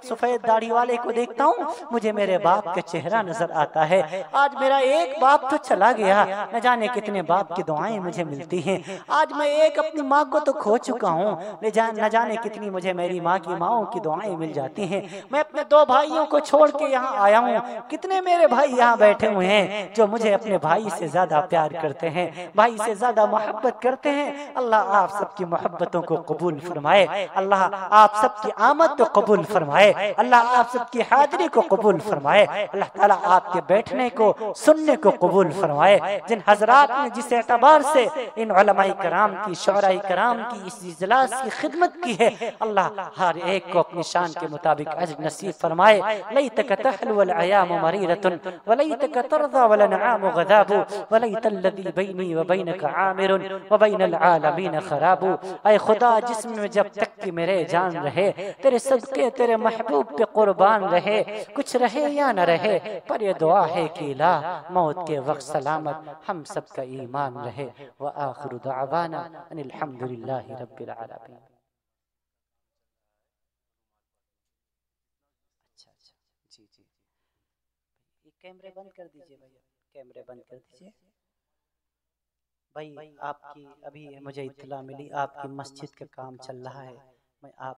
सफेद दाढ़ी वाले को देखता हूँ, मुझे मेरे बाप का चेहरा नजर आता है। आज मेरा एक बाप तो चला गया, न जाने कितने बाप की दुआएं मुझे मिलती हैं। आज मैं एक अपनी माँ को तो खो चुका हूँ, न जाने कितनी मुझे मेरी माँ की माओं की दुआएं मिल जाती हैं। मैं अपने 2 भाइयों को छोड़ के यहाँ आया हूँ। कितने मेरे भाई यहाँ बैठे हुए हैं जो मुझे अपने भाई से ज्यादा प्यार करते हैं, भाई से ज्यादा मोहब्बत करते हैं। अल्लाह आप सबकी मोहब्बतों को कबूल फरमाए, अल्लाह आप सबकी आमद को कबूल फरमाए, अल्लाह आप सबकी हाजिरी को कबूल फरमाए, अल्लाह ताला आपके बैठने को सुनने को कबूल फरमाए। जिन हजरात ने जिस एतबार से इन उलमाए कराम की, शुअराए कराम की इस इजलास की खिदमत की है, अल्लाह हर एक को अपनी शान के मुताबिक अज्र नसीब फरमाए। लैतक तहलु वल अयाम मरीरतुन व लैतक तरदा वल नआम गदाबु व लैतल्लज़ी बैनी व बैनक आमिरुन व बैनल आलमीन खराबु। ऐ खुदा, जिसमें जब तक कि मेरे जान रहे, तेरे सदके तेरे महबूब पे कुर्बान रहे, कुछ रहे या न रहे, पर ये दुआ है कि ला मौत के वक्त सलामत हम सबका ईमान रहे। व आखिरु दअवाना अनिल हम्दुलिल्लाहि रब्बिल आलमीन। अच्छा, जी जी, ये कैमरे बंद कर दीजिए भैया, कैमरे बंद कर दीजिए। भाई, आपकी अभी मुझे इत्तला मिली, आपकी मस्जिद का काम चल रहा है। मैं आप